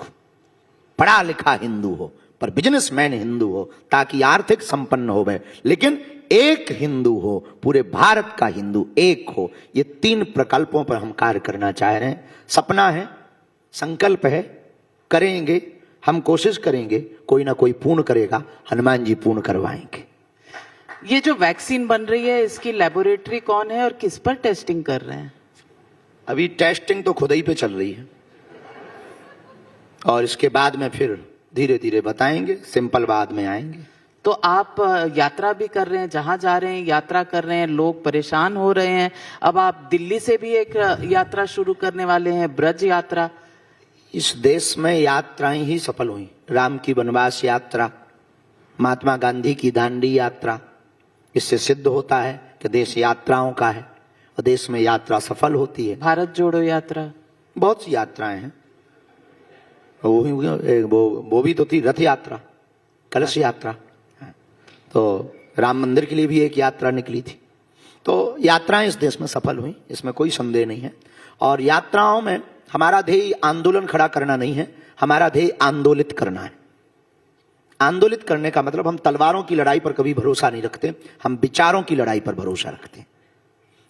S3: पढ़ा लिखा हिंदू हो पर बिजनेसमैन हिंदू हो, ताकि आर्थिक संपन्न हो गए लेकिन एक हिंदू हो, पूरे भारत का हिंदू एक हो। ये 3 प्रकल्पों पर हम कार्य करना चाह रहे हैं। सपना है, संकल्प है, करेंगे, हम कोशिश करेंगे, कोई ना कोई पूर्ण करेगा, हनुमान जी पूर्ण करवाएंगे।
S2: ये जो वैक्सीन बन रही है इसकी लेबोरेटरी कौन है और किस पर टेस्टिंग कर रहे हैं?
S3: अभी टेस्टिंग तो खुद ही पे चल रही है और इसके बाद में फिर धीरे धीरे बताएंगे, सिंपल बाद में आएंगे।
S2: तो आप यात्रा भी कर रहे हैं, जहां जा रहे हैं यात्रा कर रहे हैं, लोग परेशान हो रहे हैं। अब आप दिल्ली से भी एक यात्रा शुरू करने वाले हैं, ब्रज यात्रा।
S3: इस देश में यात्राएं ही सफल हुई। राम की वनवास यात्रा, महात्मा गांधी की दांडी यात्रा, इससे सिद्ध होता है कि देश यात्राओं का है और देश में यात्रा सफल होती है।
S2: भारत जोड़ो यात्रा,
S3: बहुत सी यात्राएं हैं। वो भी तो थी रथ यात्रा, कलश यात्रा, तो राम मंदिर के लिए भी एक यात्रा निकली थी। तो यात्राएं इस देश में सफल हुई, इसमें कोई संदेह नहीं है। और यात्राओं में हमारा ध्येय आंदोलन खड़ा करना नहीं है, हमारा ध्येय आंदोलित करना है। आंदोलित करने का मतलब हम तलवारों की लड़ाई पर कभी भरोसा नहीं रखते, हम विचारों की लड़ाई पर भरोसा रखते हैं।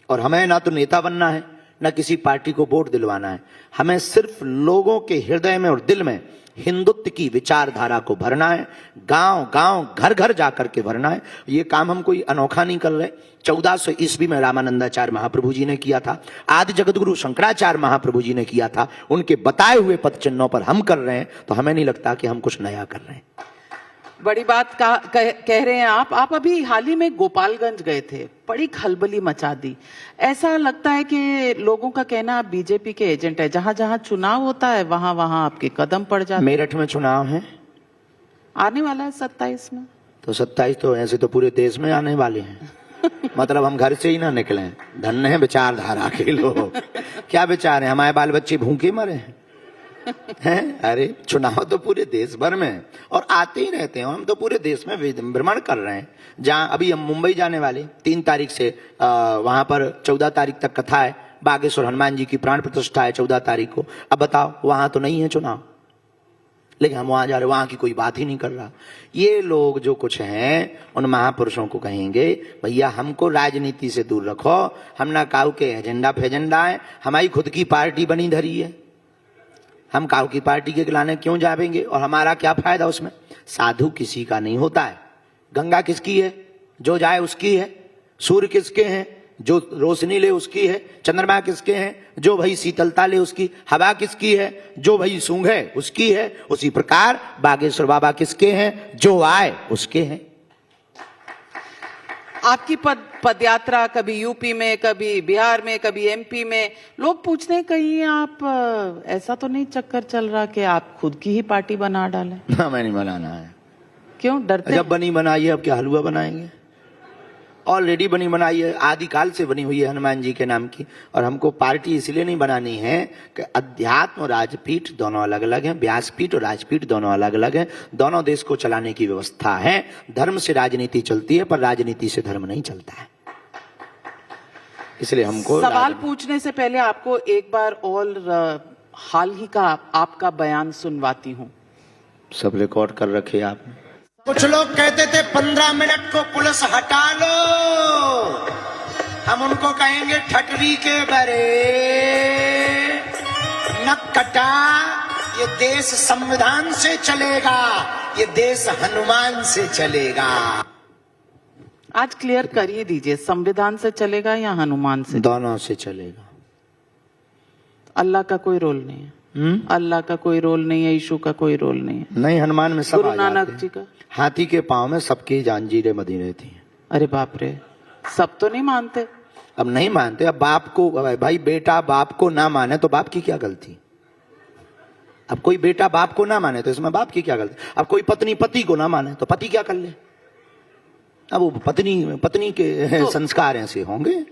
S3: और हमें ना तो नेता बनना है, ना किसी पार्टी को वोट दिलवाना है, हमें सिर्फ लोगों के हृदय में और दिल में हिंदुत्व की विचारधारा को भरना है, गांव गांव घर घर जाकर के भरना है। ये काम हम कोई अनोखा नहीं कर रहे। 1400 ईस्वी में रामानंदाचार्य महाप्रभु जी ने किया था, आदि जगतगुरु शंकराचार्य महाप्रभु जी ने किया था, उनके बताए हुए पद चिन्हों पर हम कर रहे हैं, तो हमें नहीं लगता कि हम कुछ नया कर रहे हैं।
S2: बड़ी बात कह रहे हैं आप अभी हाल ही में गोपालगंज गए थे, बड़ी खलबली मचा दी। ऐसा लगता है कि लोगों का कहना आप बीजेपी के एजेंट है, जहां जहां चुनाव होता है वहां वहां आपके कदम पड़ जाते हैं।
S3: मेरठ में चुनाव है,
S2: आने वाला है 27 में,
S3: तो 27 तो ऐसे तो पूरे देश में आने वाले हैं। मतलब हम घर से ही ना निकले, धन्य है विचारधारा के लोग। क्या विचार है, हमारे बाल बच्चे भूखे मरे हैं? अरे चुनाव तो पूरे देश भर में और आते ही रहते हैं। हम तो पूरे देश में भ्रमण कर रहे हैं। जहां अभी हम मुंबई जाने वाले 3 तारीख से, वहां पर 14 तारीख तक कथा है, बागेश्वर हनुमान जी की प्राण प्रतिष्ठा है 14 तारीख को। अब बताओ, वहां तो नहीं है चुनाव, लेकिन हम वहां जा रहे, वहां की कोई बात ही नहीं कर रहा। ये लोग जो कुछ हैं उन महापुरुषों को कहेंगे, भैया हमको राजनीति से दूर रखो, हम ना काऊ के एजेंडा फेजेंडा है, हमारी खुद की पार्टी बनी धरी है, हम काऊ की पार्टी के खिलाने क्यों जाएंगे और हमारा क्या फायदा उसमें। साधु किसी का नहीं होता है। गंगा किसकी है, जो जाए उसकी है। सूर्य किसके हैं, जो रोशनी ले उसकी है। चंद्रमा किसके हैं, जो भाई शीतलता ले उसकी। हवा किसकी है, जो भाई सूंघे उसकी है। उसी प्रकार बागेश्वर बाबा किसके हैं, जो आए उसके हैं।
S2: आपकी पदयात्रा कभी यूपी में, कभी बिहार में, कभी एमपी में, लोग पूछते हैं कहीं आप ऐसा तो नहीं चक्कर चल रहा कि आप खुद की ही पार्टी बना डालें?
S3: ना, मैं नहीं बनाना है।
S2: क्यों डरते?
S3: जब बनी बनाई है, अब क्या हलवा बनाएंगे? ऑलरेडी बनी बनाई है, आदिकाल से बनी हुई है हनुमान जी के नाम की। और हमको पार्टी इसलिए नहीं बनानी है कि अध्यात्म और राजपीठ दोनों अलग अलग हैं, व्यासपीठ और राजपीठ दोनों अलग अलग हैं। दोनों देश को चलाने की व्यवस्था है। धर्म से राजनीति चलती है, पर राजनीति से धर्म नहीं चलता है। इसलिए हमको
S2: सवाल पूछने से पहले आपको एक बार और हाल ही का आपका बयान सुनवाती हूँ।
S3: सब रिकॉर्ड कर रखे आपने।
S5: कुछ लोग कहते थे 15 मिनट को पुलिस हटा लो, हम उनको कहेंगे ठटरी के बरे नक कटा। ये देश संविधान से चलेगा, ये देश हनुमान से चलेगा।
S2: आज क्लियर कर ही दीजिए, संविधान से चलेगा या हनुमान से?
S3: दोनों से चलेगा।
S2: अल्लाह का कोई रोल नहीं है। अल्लाह का कोई रोल नहीं है, यीशु का कोई रोल नहीं है।
S3: नहीं, हनुमान में सब
S2: गुरु
S3: आ जाते
S2: नानक
S3: हैं।
S2: जी का।
S3: हाथी के पांव में सबकी जंजीरें बंधी रहती हैं।
S2: अरे बाप रे, सब तो नहीं मानते।
S3: अब नहीं मानते। अब बाप को, भाई बेटा बाप को ना माने तो बाप की क्या गलती? अब कोई बेटा बाप को ना माने तो इसमें बाप की क्या गलती? अब कोई पत्नी पति को ना माने तो पति क्या कर ले? अब वो पत्नी के संस्कार ऐसे होंगे।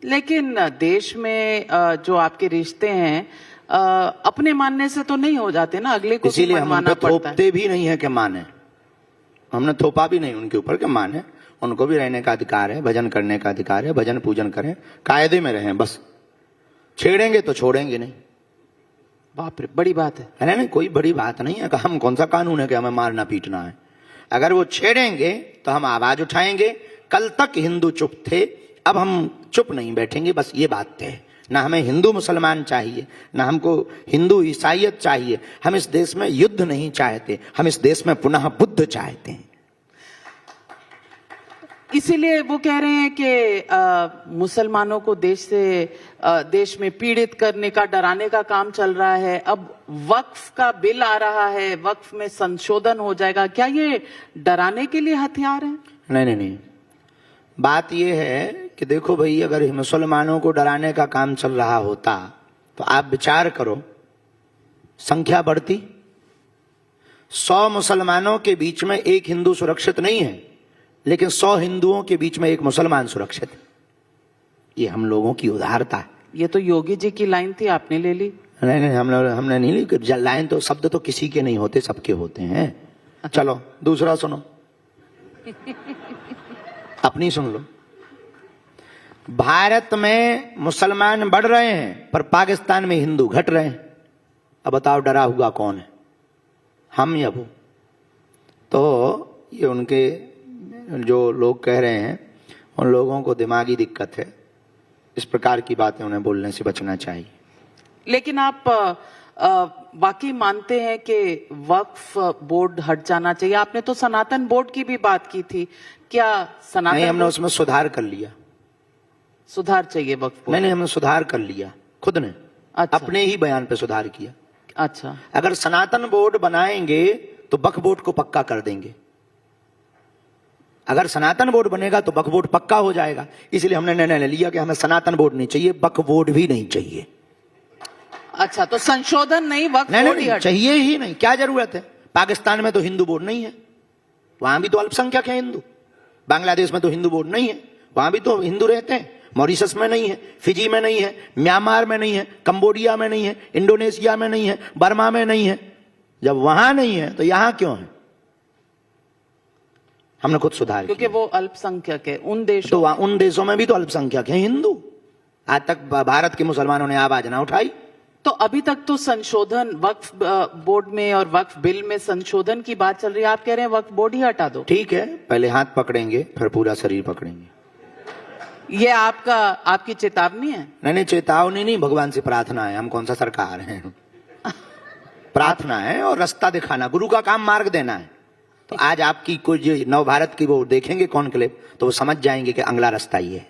S2: लेकिन देश में जो आपके रिश्ते हैं अपने मानने से तो नहीं हो जाते ना, अगले को
S3: इसीलिए हम
S2: मानना
S3: उन पे
S2: पड़ता है।
S3: थोपते भी नहीं है कि माने, हमने थोपा भी नहीं उनके ऊपर कि माने। उनको भी रहने का अधिकार है, भजन करने का अधिकार है, भजन पूजन करें, कायदे में रहें, बस छेड़ेंगे तो छोड़ेंगे नहीं।
S2: बाप रे, बड़ी बात है।
S3: है ना, कोई बड़ी बात नहीं है कि हम कौन सा कानून है कि हमें मारना पीटना है। अगर वो छेड़ेंगे तो हम आवाज उठाएंगे। कल तक हिंदू चुप थे, अब हम चुप नहीं बैठेंगे, बस ये बात है। ना हमें हिंदू मुसलमान चाहिए, ना हमको हिंदू ईसाइयत चाहिए। हम इस देश में युद्ध नहीं चाहते, हम इस देश में पुनः बुद्ध चाहते हैं।
S2: इसीलिए वो कह रहे हैं कि मुसलमानों को देश में पीड़ित करने का, डराने का काम चल रहा है। अब वक्फ का बिल आ रहा है, वक्फ में संशोधन हो जाएगा, क्या ये डराने के लिए हथियार है?
S3: नहीं नहीं नहीं, बात यह है कि देखो भाई, अगर मुसलमानों को डराने का काम चल रहा होता तो आप विचार करो, संख्या बढ़ती। 100 मुसलमानों के बीच में एक हिंदू सुरक्षित नहीं है, लेकिन 100 हिंदुओं के बीच में एक मुसलमान सुरक्षित है। ये हम लोगों की उदारता है।
S2: ये तो योगी जी की लाइन थी, आपने ले ली।
S3: नहीं नहीं, हमने नहीं ली लाइन। तो शब्द तो किसी के नहीं होते, सबके होते हैं। चलो दूसरा सुनो, अपनी सुन लो। भारत में मुसलमान बढ़ रहे हैं पर पाकिस्तान में हिंदू घट रहे हैं। अब बताओ डरा हुआ कौन है, हम या वो? तो ये उनके जो लोग कह रहे हैं, उन लोगों को दिमागी दिक्कत है। इस प्रकार की बातें उन्हें बोलने से बचना चाहिए।
S2: लेकिन आप वाकई मानते हैं कि वक्फ बोर्ड हट जाना चाहिए? आपने तो सनातन बोर्ड की भी बात की थी, क्या सनातन?
S3: नहीं, हमने उसमें सुधार कर लिया।
S2: सुधार चाहिए वक्फ बोर्ड?
S3: नहीं, हमने सुधार कर लिया खुद ने।
S2: अच्छा।
S3: अपने ही बयान पे सुधार किया।
S2: अच्छा,
S3: अगर सनातन बोर्ड बनाएंगे तो वक्फ बोर्ड को पक्का कर देंगे। अगर सनातन बोर्ड बनेगा तो वक्फ बोर्ड पक्का हो जाएगा। इसलिए हमने निर्णय ले लिया कि हमें सनातन बोर्ड नहीं चाहिए, वक्फ बोर्ड भी नहीं चाहिए।
S2: अच्छा, तो संशोधन नहीं, वक्फ
S3: नहीं,
S2: बोर्ड
S3: नहीं,
S2: ही हट-
S3: चाहिए ही नहीं। क्या जरूरत है? पाकिस्तान में तो हिंदू बोर्ड नहीं है, वहां भी तो अल्पसंख्यक है हिंदू। बांग्लादेश में तो हिंदू बोर्ड नहीं है, वहां भी तो हिंदू रहते हैं। मॉरिशस में नहीं है, फिजी में नहीं है, म्यांमार में नहीं है, कंबोडिया में नहीं है, इंडोनेशिया में नहीं है, बर्मा में नहीं है। जब वहां नहीं है तो यहां क्यों है? हमने खुद सुधार
S2: क्योंकि
S3: किया।
S2: वो अल्पसंख्यक है उन देशों।
S3: तो उन देशों में भी तो अल्पसंख्यक है हिंदू। आज तक भारत के मुसलमानों ने आवाज ना उठाई।
S2: तो अभी तक तो संशोधन वक्फ बोर्ड में और वक्फ बिल में संशोधन की बात चल रही है, आप कह रहे हैं वक्फ बोर्ड ही हटा दो।
S3: ठीक है, पहले हाथ पकड़ेंगे फिर पूरा शरीर पकड़ेंगे।
S2: ये आपकी चेतावनी है?
S3: नहीं, चेतावनी नहीं, भगवान से प्रार्थना है। हम कौन सा सरकार है? प्रार्थना है और रास्ता दिखाना, गुरु का काम मार्ग देना है। तो आज आपकी कोई जो नव भारत की वो देखेंगे कॉन्क्लेव, तो वो समझ जाएंगे कि अगला रास्ता ही है।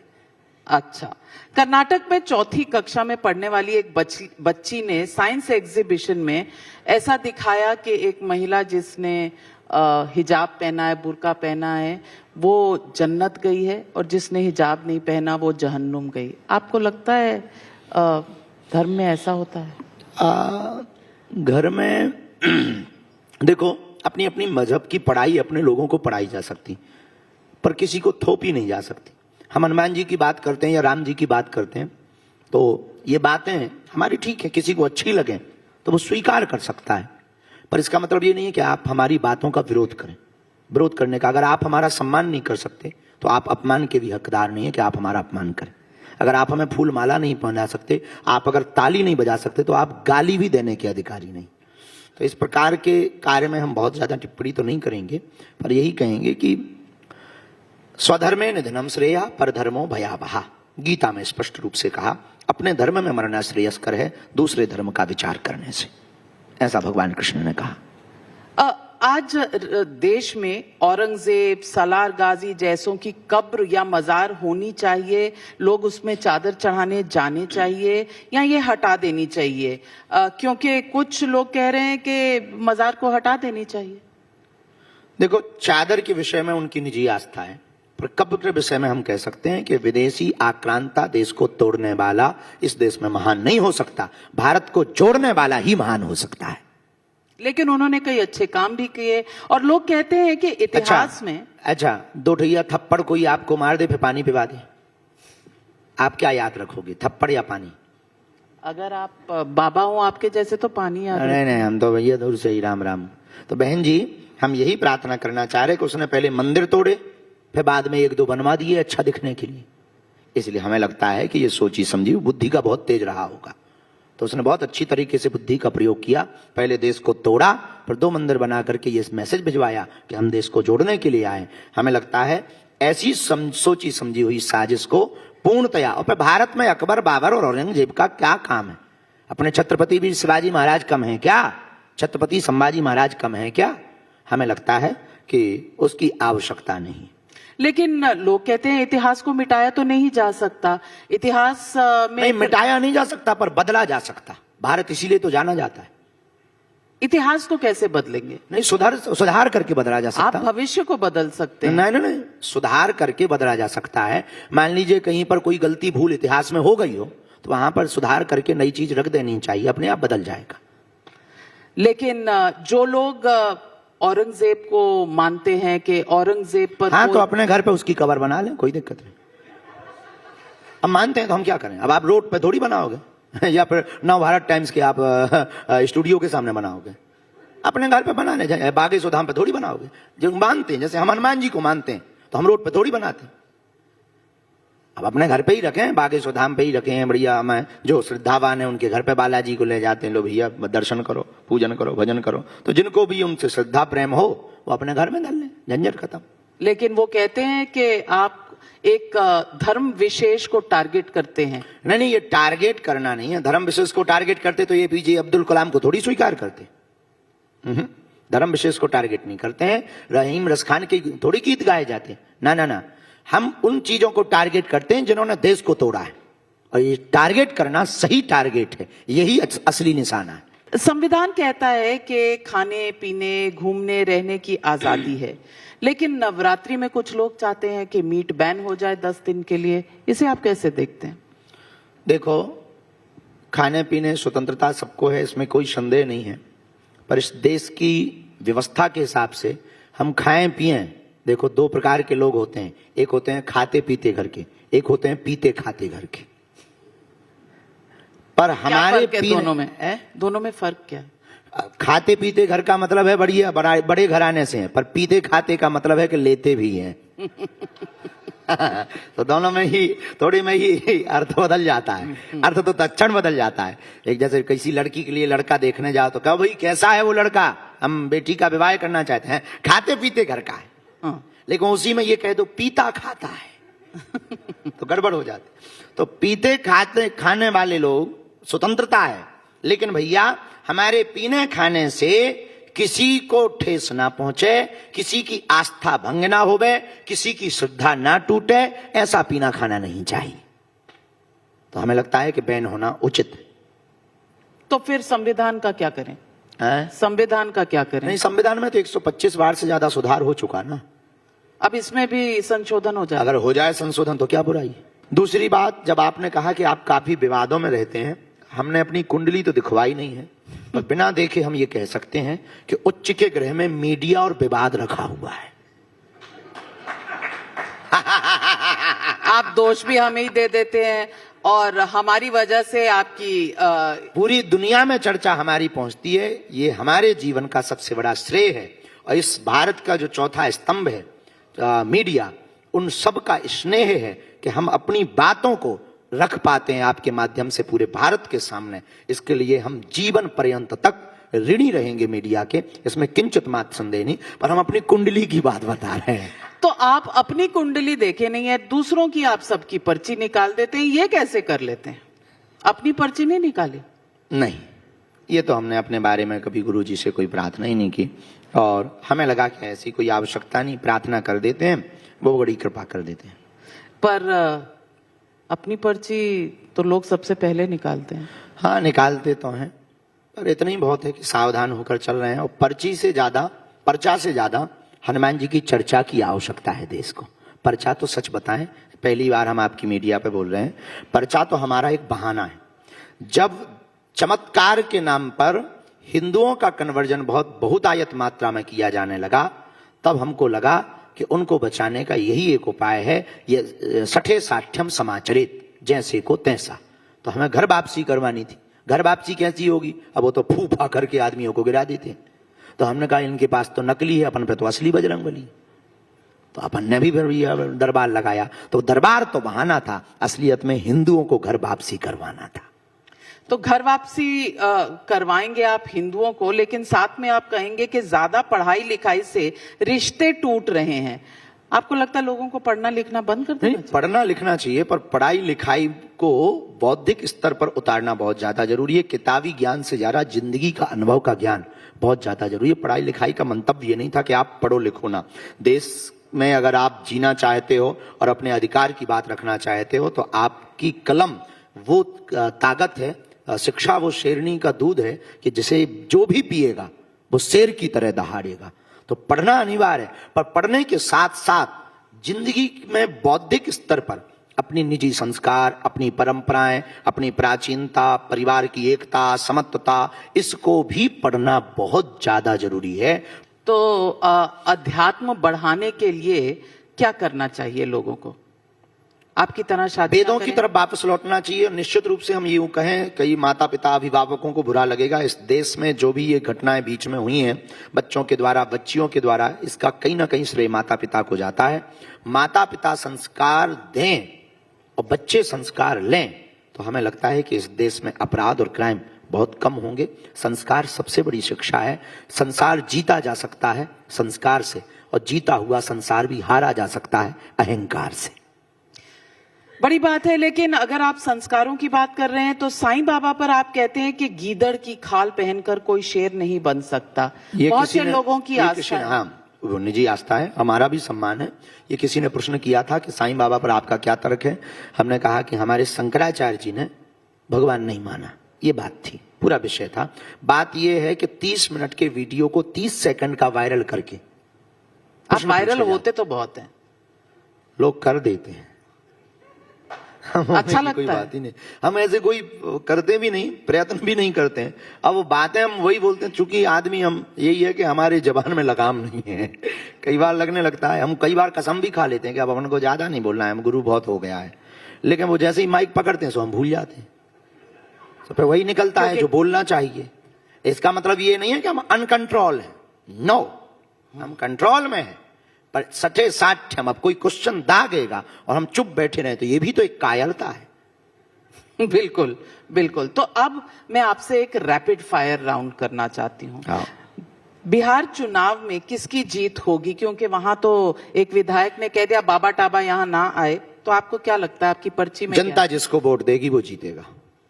S2: अच्छा, कर्नाटक में 4th कक्षा में पढ़ने वाली एक बच्ची ने साइंस एग्जीबिशन में ऐसा दिखाया कि एक महिला जिसने हिजाब पहना है, बुर्का पहना है, वो जन्नत गई है, और जिसने हिजाब नहीं पहना वो जहन्नुम गई। आपको लगता है धर्म में ऐसा होता है?
S3: घर में देखो, अपनी अपनी मजहब की पढ़ाई अपने लोगों को पढ़ाई जा सकती, पर किसी को थोपी नहीं जा सकती। हम हनुमान जी की बात करते हैं या राम जी की बात करते हैं, तो ये बातें हमारी ठीक है, किसी को अच्छी लगे तो वो स्वीकार कर सकता है। पर इसका मतलब ये नहीं है कि आप हमारी बातों का विरोध करें। विरोध करने का, अगर आप हमारा सम्मान नहीं कर सकते तो आप अपमान के भी हकदार नहीं है कि आप हमारा अपमान करें। अगर आप हमें फूल माला नहीं पहना सकते, आप अगर ताली नहीं बजा सकते, तो आप गाली भी देने के अधिकारी नहीं। तो इस प्रकार के कार्य में हम बहुत ज्यादा टिप्पणी तो नहीं करेंगे, पर यही कहेंगे कि स्वधर्मे निधनम श्रेया पर धर्मो भयावहा। गीता में स्पष्ट रूप से कहा, अपने धर्म में मरना श्रेयस्कर है दूसरे धर्म का विचार करने से। ऐसा भगवान कृष्ण ने कहा।
S2: आज देश में औरंगजेब, सलार गाजी जैसों की कब्र या मजार होनी चाहिए, लोग उसमें चादर चढ़ाने जाने चाहिए, या ये हटा देनी चाहिए? क्योंकि कुछ लोग कह रहे हैं कि मजार को हटा देनी चाहिए।
S3: देखो, चादर के विषय में उनकी निजी आस्था है, पर कब्र के विषय में हम कह सकते हैं कि विदेशी आक्रांता देश को तोड़ने वाला इस देश में महान नहीं हो सकता, भारत को जोड़ने वाला ही महान हो सकता है।
S2: लेकिन उन्होंने कई अच्छे काम भी किए, और लोग कहते हैं कि इतिहास में
S3: अच्छा, 2 ठैया थप्पड़ कोई आपको मार दे फिर पानी पिला दे, आप क्या याद रखोगे, थप्पड़ या पानी?
S2: अगर आप बाबा हो आपके जैसे तो पानी याद
S3: नहीं नहीं, हम तो भैया दूर से ही राम राम। तो बहन जी, हम यही प्रार्थना करना चाह रहे कि उसने पहले मंदिर तोड़े, फिर बाद में एक दो बनवा दिए अच्छा दिखने के लिए। इसलिए हमें लगता है कि ये सोची समझी बुद्धि का बहुत तेज रहा होगा, तो उसने बहुत अच्छी तरीके से बुद्धि का प्रयोग किया। पहले देश को तोड़ा, फिर 2 मंदिर बना करके ये मैसेज भिजवाया कि हम देश को जोड़ने के लिए आए। हमें लगता है ऐसी सोची समझी हुई साजिश को पूर्णतया, और फिर भारत में अकबर, बाबर और औरंगजेब का क्या काम है? अपने छत्रपति भी शिवाजी महाराज कम है क्या? छत्रपति संभाजी महाराज कम है क्या? हमें लगता है कि उसकी आवश्यकता नहीं।
S2: लेकिन लोग कहते हैं इतिहास को मिटाया तो नहीं जा सकता। इतिहास में
S3: नहीं, मिटाया नहीं जा सकता पर बदला जा सकता। भारत इसीलिए तो जाना जाता है।
S2: इतिहास को कैसे बदलेंगे?
S3: नहीं, सुधार करके बदला जा सकता।
S2: आप भविष्य को बदल सकते हैं।
S3: नहीं, सुधार करके बदला जा सकता है। मान लीजिए कहीं पर कोई गलती भूल इतिहास में हो गई हो तो वहां पर सुधार करके नई चीज रख देनी चाहिए, अपने आप बदल जाएगा।
S2: लेकिन जो लोग औरंगजेब को मानते हैं कि औरंगजेब पर
S3: हाँ, तो अपने घर पे उसकी कबर बना लें, कोई दिक्कत नहीं। अब मानते हैं तो हम क्या करें? अब आप रोड पे थोड़ी बनाओगे या फिर नवभारत टाइम्स के आप स्टूडियो के सामने बनाओगे? अपने घर पे बना लें। बागेश्वर धाम पे थोड़ी बनाओगे? जो मानते हैं, जैसे हम हनुमान जी को मानते हैं तो हम रोड पे थोड़ी बनाते हैं। अब अपने घर पे ही रखें, बागेश्वर धाम पे ही रखें, बढ़िया। मैं जो श्रद्धावान है उनके घर पे बालाजी को ले जाते हैं, लो भैया दर्शन करो, पूजन करो, भजन करो। तो जिनको भी उनसे श्रद्धा प्रेम हो वो अपने घर में धर लें, झंझट खत्म।
S2: लेकिन वो कहते हैं कि आप एक धर्म विशेष को टारगेट करते हैं।
S3: नहीं, ये टारगेट करना नहीं है। धर्म विशेष को टारगेट करते तो ये पीजे अब्दुल कलाम को थोड़ी स्वीकार करते। धर्म विशेष को टारगेट नहीं करते हैं। रहीम रसखान के थोड़ी गीत गाए जाते। ना, हम उन चीजों को टारगेट करते हैं जिन्होंने देश को तोड़ा है, और ये टारगेट करना सही टारगेट है, यही असली निशाना है।
S2: संविधान कहता है कि खाने पीने, घूमने, रहने की आजादी है, लेकिन नवरात्रि में कुछ लोग चाहते हैं कि मीट बैन हो जाए 10 दिन के लिए। इसे आप कैसे देखते हैं?
S3: देखो, खाने पीने स्वतंत्रता सबको है, इसमें कोई संदेह नहीं है, पर इस देश की व्यवस्था के हिसाब से हम खाएं पिएं। देखो, 2 प्रकार के लोग होते हैं, एक होते हैं खाते पीते घर के, एक होते हैं पीते खाते घर के। पर हमारे
S2: दोनों में फर्क क्या है?
S3: खाते पीते घर का मतलब है बढ़िया बड़े घराने से है, पर पीते खाते का मतलब है कि लेते भी हैं। तो दोनों में ही थोड़ी में ही अर्थ बदल जाता है, अर्थ तो तत्क्षण बदल जाता है। एक जैसे किसी लड़की के लिए लड़का देखने जाओ तो कहो भाई कैसा है वो लड़का, हम बेटी का विवाह करना चाहते हैं, खाते पीते घर का है। लेकिन उसी में ये कह दो पीता खाता है तो गड़बड़ हो जाती। तो पीते खाते खाने वाले लोग स्वतंत्रता है, लेकिन भैया हमारे पीने खाने से किसी को ठेस ना पहुंचे, किसी की आस्था भंग ना होवे, किसी की श्रद्धा ना टूटे, ऐसा पीना खाना नहीं चाहिए। तो हमें लगता है कि बैन होना उचित है।
S2: तो फिर संविधान का क्या करें? संविधान का क्या करें?
S3: नहीं, संविधान में तो 125 बार से ज्यादा सुधार हो चुका ना।
S2: अब इसमें भी संशोधन हो जाए।
S3: अगर हो जाए संशोधन तो क्या बुराई। दूसरी बात, जब आपने कहा कि आप काफी विवादों में रहते हैं, हमने अपनी कुंडली तो दिखवाई नहीं है, पर बिना देखे हम ये कह सकते हैं कि उच्च के ग्रह में मीडिया और विवाद रखा हुआ है।
S2: आप दोष भी हमें ही दे देते हैं और हमारी वजह से आपकी
S3: पूरी दुनिया में चर्चा हमारी पहुंचती है। ये हमारे जीवन का सबसे बड़ा श्रेय है, और इस भारत का जो चौथा स्तंभ है मीडिया, उन सब का स्नेह है कि हम अपनी बातों को रख पाते हैं आपके माध्यम से पूरे भारत के सामने। इसके लिए हम जीवन पर्यंत तक ऋणी रहेंगे मीडिया के, इसमें किंचित मात्र संदेह नहीं। पर हम अपनी कुंडली की बात बता रहे हैं।
S2: तो आप अपनी कुंडली देखे नहीं है, दूसरों की आप सबकी पर्ची निकाल देते हैं, ये कैसे कर लेते हैं? अपनी पर्ची नहीं निकाली?
S3: नहीं, ये तो हमने अपने बारे में कभी गुरुजी से कोई प्रार्थना ही नहीं की, और हमें लगा कि ऐसी कोई आवश्यकता नहीं, प्रार्थना कर देते हैं, वो बड़ी कृपा कर देते हैं।
S2: पर अपनी पर्ची तो लोग सबसे पहले निकालते हैं।
S3: हाँ, निकालते तो हैं, पर इतना ही बहुत है कि सावधान होकर चल रहे हैं। और पर्चा से ज्यादा हनुमान जी की चर्चा की आवश्यकता है देश को। पर्चा तो सच बताएं, पहली बार हम आपकी मीडिया पे बोल रहे हैं, पर्चा तो हमारा एक बहाना है। जब चमत्कार के नाम पर हिंदुओं का कन्वर्जन बहुतायत मात्रा में किया जाने लगा, तब हमको लगा कि उनको बचाने का यही एक उपाय है, ये सठे साठ्यम समाचरित, जैसे को तैसा। तो हमें घर वापसी करवानी थी। घर वापसी कैसी होगी? अब वो तो फूफा करके आदमियों को गिरा देते हैं। तो हमने कहा इनके पास तो नकली है, अपन पे तो असली बजरंगबली। तो अपन ने भी फिर दरबार लगाया। तो दरबार तो बहाना था, असलियत में हिंदुओं को घर वापसी करवाना था।
S2: तो घर वापसी करवाएंगे आप हिंदुओं को, लेकिन साथ में आप कहेंगे कि ज्यादा पढ़ाई लिखाई से रिश्ते टूट रहे हैं। आपको लगता है लोगों को पढ़ना लिखना बंद कर देना चाहिए?
S3: पढ़ना लिखना चाहिए, पर पढ़ाई लिखाई को बौद्धिक स्तर पर उतारना बहुत ज्यादा जरूरी है। किताबी ज्ञान से ज्यादा जिंदगी का अनुभव का ज्ञान बहुत ज्यादा जरूरी है। पढ़ाई लिखाई का मंतव्य ये नहीं था कि आप पढ़ो लिखो ना। देश में अगर आप जीना चाहते हो और अपने अधिकार की बात रखना चाहते हो तो आपकी कलम वो ताकत है, शिक्षा वो शेरनी का दूध है कि जिसे जो भी पिएगा वो शेर की तरह दहाड़ेगा। तो पढ़ना अनिवार्य है, पर पढ़ने के साथ साथ जिंदगी में बौद्धिक स्तर पर अपनी निजी संस्कार, अपनी परंपराएं, अपनी प्राचीनता, परिवार की एकता, समत्वता, इसको भी पढ़ना बहुत ज्यादा जरूरी है।
S2: तो अध्यात्म बढ़ाने के लिए क्या करना चाहिए लोगों को? आपकी तरह शादी
S3: वेदों की तरफ वापस लौटना चाहिए। निश्चित रूप से हम यूं कहें, कई माता पिता अभिभावकों को बुरा लगेगा, इस देश में जो भी ये घटनाएं बीच में हुई हैं बच्चों के द्वारा, बच्चियों के द्वारा, इसका कहीं ना कहीं श्रेय माता पिता को जाता है। माता पिता संस्कार दें और बच्चे संस्कार लें तो हमें लगता है कि इस देश में अपराध और क्राइम बहुत कम होंगे। संस्कार सबसे बड़ी शिक्षा है। संसार जीता जा सकता है संस्कार से, और जीता हुआ संसार भी हारा जा सकता है अहंकार से।
S2: बड़ी बात है। लेकिन अगर आप संस्कारों की बात कर रहे हैं तो साईं बाबा पर आप कहते हैं कि गीदड़ की खाल पहनकर कोई शेर नहीं बन सकता। बहुत से लोगों की आस्था है।
S3: हाँ, वो निजी आस्था है, हमारा भी सम्मान है। ये किसी ने प्रश्न किया था कि साईं बाबा पर आपका क्या तर्क है। हमने कहा कि हमारे शंकराचार्य जी ने भगवान नहीं माना, ये बात थी, पूरा विषय था। बात ये है कि 30 मिनट के वीडियो को 30 सेकंड का वायरल करके,
S2: आप वायरल होते तो बहुत हैं,
S3: लोग कर देते हैं।
S2: अच्छा लगता
S3: कोई
S2: है।
S3: बात ही नहीं, हम ऐसे कोई करते भी नहीं, प्रयत्न भी नहीं करते हैं। अब वो बातें हम वही बोलते हैं, चूंकि आदमी हम यही है कि हमारे जबान में लगाम नहीं है। कई बार लगने लगता है, हम कई बार कसम भी खा लेते हैं कि अब अपन को ज्यादा नहीं बोलना है, हम गुरु बहुत हो गया है। लेकिन वो जैसे ही माइक पकड़ते हैं सो हम भूल जाते हैं, तो फिर वही निकलता है जो बोलना चाहिए। इसका मतलब ये नहीं है कि हम अनकंट्रोल हैं, नो, हम कंट्रोल में हैं, पर सठे साठ हम, अब कोई क्वेश्चन दागेगा और हम चुप बैठे रहे तो ये भी तो एक कायरता है।
S2: बिल्कुल बिल्कुल। तो अब मैं आपसे एक रैपिड फायर राउंड करना चाहती हूँ। बिहार चुनाव में किसकी जीत होगी? क्योंकि वहां तो एक विधायक ने कह दिया बाबा टाबा यहाँ ना आए, तो आपको क्या लगता है आपकी पर्ची में
S3: जनता जिसको वोट देगी वो जीतेगा।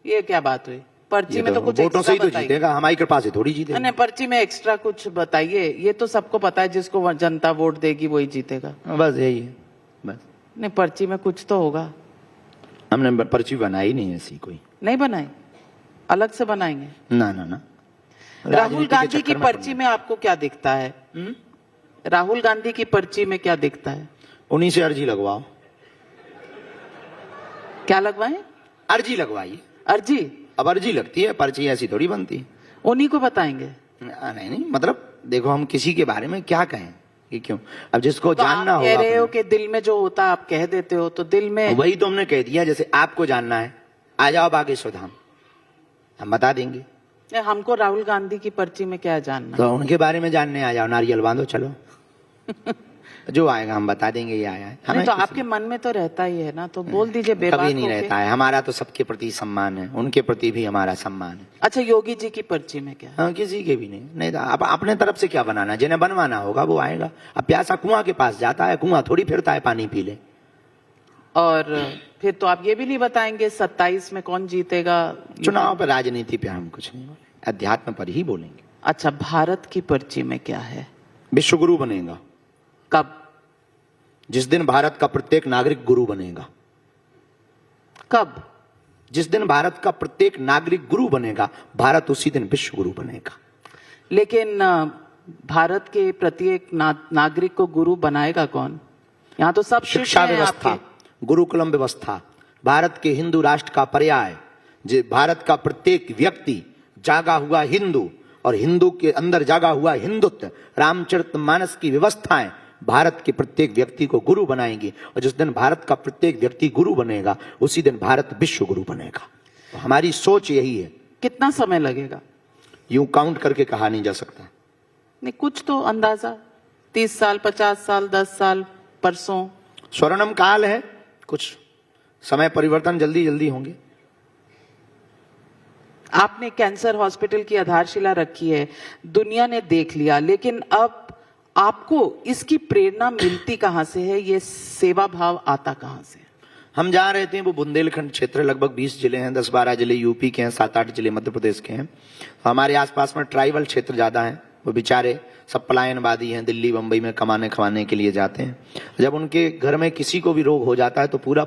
S2: ये क्या बात हुई? पर्ची में तो कुछ
S3: वोटों से ही तो
S2: बताइए।
S3: जीतेगा, हमारी कृपा से थोड़ी जीतेगा।
S2: नहीं, पर्ची में एक्स्ट्रा कुछ बताइए। ये तो सबको पता है जिसको जनता वोट देगी वही जीतेगा।
S3: बस यही है, बस।
S2: नहीं, पर्ची में कुछ तो होगा।
S3: हमने पर्ची बनाई नहीं ऐसी कोई,
S2: नहीं बनाई, अलग से बनाएंगे।
S3: ना ना ना।
S2: राहुल गांधी की पर्ची में आपको क्या दिखता है? राहुल गांधी की पर्ची में क्या दिखता है?
S3: उन्हीं से अर्जी लगवाओ।
S2: क्या लगवाएं?
S3: अर्जी लगवाइए।
S2: अर्जी?
S3: अब अर्जी लगती है, पर्ची ऐसी थोड़ी बनती।
S2: उन्हीं को बताएंगे?
S3: नहीं नहीं, मतलब देखो हम किसी के बारे में क्या कहें कि क्यों, अब जिसको
S2: तो
S3: जानना
S2: आप कह रहे हो
S3: होगा।
S2: कि दिल में जो होता है आप कह देते हो, तो दिल में
S3: वही तो हमने कह दिया, जैसे आपको जानना है आ जाओ बागेश्वर धाम, हम बता देंगे।
S2: हमको राहुल गांधी की पर्ची में क्या जानना?
S3: तो उनके बारे में जानने आ जाओ, नारियल बांधो चलो। जो आएगा हम बता देंगे ये आया है।
S2: नहीं, तो आपके मन में तो रहता ही है ना, तो बोल दीजिए बेबाक
S3: कभी नहीं
S2: होके।
S3: रहता है, हमारा तो सबके प्रति सम्मान है, उनके प्रति भी हमारा सम्मान है।
S2: अच्छा, योगी जी की पर्ची में क्या?
S3: हाँ, किसी के भी नहीं तो अब अपने तरफ से क्या बनाना, जिन्हें बनवाना होगा वो आएगा। अब प्यासा कुआं के पास जाता है, कुआं थोड़ी फिरता है पानी पी ले।
S2: और फिर तो आप ये भी नहीं बताएंगे 27 में कौन जीतेगा?
S3: चुनाव पर, राजनीति पे हम कुछ नहीं बोलेंगे, अध्यात्म पर ही बोलेंगे।
S2: अच्छा, भारत की पर्ची में क्या है?
S3: विश्वगुरु बनेगा।
S2: कब?
S3: जिस दिन भारत का प्रत्येक नागरिक गुरु बनेगा।
S2: कब?
S3: जिस दिन भारत का प्रत्येक नागरिक गुरु बनेगा, भारत उसी दिन विश्व गुरु बनेगा।
S2: लेकिन भारत के प्रत्येक नागरिक को गुरु बनाएगा कौन? यहाँ तो सब
S3: शिक्षा व्यवस्था, गुरुकुलम व्यवस्था, भारत के हिंदू राष्ट्र का पर्याय, जो भारत का प्रत्येक व्यक्ति जागा हुआ हिंदू और हिंदू के अंदर जागा हुआ हिंदुत्व, रामचरितमानस की व्यवस्थाएं भारत के प्रत्येक व्यक्ति को गुरु बनाएंगी। और जिस दिन भारत का प्रत्येक व्यक्ति गुरु बनेगा उसी दिन भारत विश्व गुरु बनेगा। तो हमारी सोच यही है।
S2: कितना समय लगेगा?
S3: यूं काउंट करके कहा नहीं जा सकता।
S2: नहीं, कुछ तो अंदाजा, 30 साल, 50 साल, 10 साल? परसों?
S3: स्वर्णम काल है, कुछ समय परिवर्तन जल्दी जल्दी होंगे।
S2: आपने कैंसर हॉस्पिटल की आधारशिला रखी है, दुनिया ने देख लिया, लेकिन अब आपको इसकी प्रेरणा मिलती कहां से है? ये सेवा भाव आता कहां से?
S3: हम जहाँ रहते हैं वो बुंदेलखंड क्षेत्र, लगभग 20 जिले हैं, 10-12 जिले यूपी के हैं, 7-8 जिले मध्य प्रदेश के हैं। हमारे आसपास में ट्राइबल क्षेत्र ज्यादा हैं, वो बेचारे सब पलायनवादी हैं, दिल्ली बम्बई में कमाने खवाने के लिए जाते हैं। जब उनके घर में किसी को भी रोग हो जाता है तो पूरा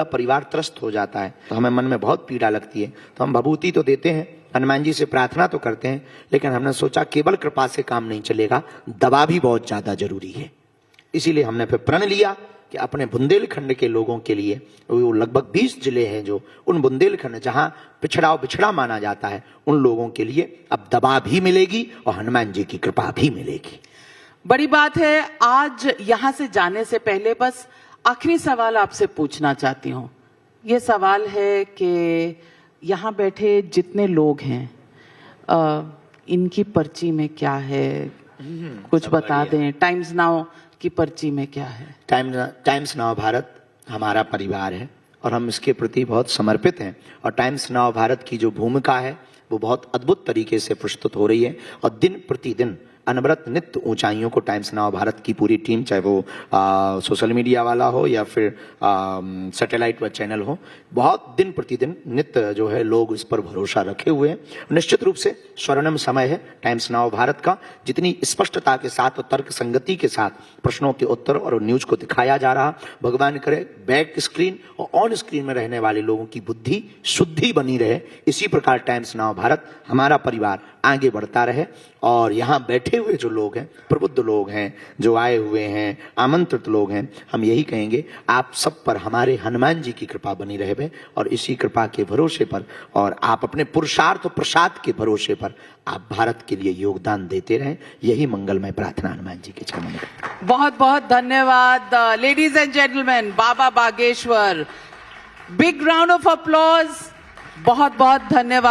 S3: परिवार त्रस्त हो जाता है, तो हमें मन में बहुत पीड़ा लगती है। तो हम भभूति तो देते हैं, हनुमान जी से प्रार्थना तो करते हैं, लेकिन हमने सोचा केवल कृपा से काम नहीं चलेगा, दवा भी बहुत ज्यादा जरूरी है। इसीलिए हमने फिर प्रण लिया कि अपने बुंदेलखंड के लोगों के लिए, वो लगभग 20 जिले हैं जो उन बुंदेलखंड जहां बिछड़ा माना जाता है, उन लोगों के लिए अब दवा भी मिलेगी और हनुमान जी की कृपा भी मिलेगी।
S2: बड़ी बात है। आज यहां से जाने से पहले बस आखिरी सवाल आपसे पूछना चाहती हूं। ये सवाल है कि यहां बैठे जितने लोग हैं, इनकी पर्ची में क्या है? कुछ बता दें। टाइम्स नाउ की पर्ची में क्या है?
S3: टाइम्स नाउ भारत हमारा परिवार है और हम इसके प्रति बहुत समर्पित हैं, और टाइम्स नाउ भारत की जो भूमिका है वो बहुत अद्भुत तरीके से प्रस्तुत हो रही है, और दिन प्रतिदिन अनवरत नित्य ऊंचाइयों को टाइम्स नाउ भारत की पूरी टीम, चाहे वो सोशल मीडिया वाला हो या फिर सैटेलाइट व चैनल हो, बहुत दिन प्रतिदिन नित्य जो है लोग इस पर भरोसा रखे हुए हैं। निश्चित रूप से स्वर्णिम समय है टाइम्स नाउ भारत का। जितनी स्पष्टता के साथ और तर्क संगति के साथ प्रश्नों के उत्तर और न्यूज को दिखाया जा रहा, भगवान करे बैक स्क्रीन और ऑन स्क्रीन में रहने वाले लोगों की बुद्धि शुद्धि बनी रहे। इसी प्रकार टाइम्स नाउ भारत हमारा परिवार आगे बढ़ता रहे, और यहाँ बैठे हुए जो लोग हैं, प्रबुद्ध लोग हैं, जो आए हुए हैं, आमंत्रित लोग हैं, हम यही कहेंगे आप सब पर हमारे हनुमान जी की कृपा बनी रहे, और इसी कृपा के भरोसे पर और आप अपने पुरुषार्थ और प्रसाद के भरोसे पर आप भारत के लिए योगदान देते रहें। यही मंगलमय प्रार्थना हनुमान जी के चरणों में।
S2: बहुत बहुत धन्यवाद। Ladies and gentleman, Baba Bageshwar, big round of applause. बहुत बहुत धन्यवाद।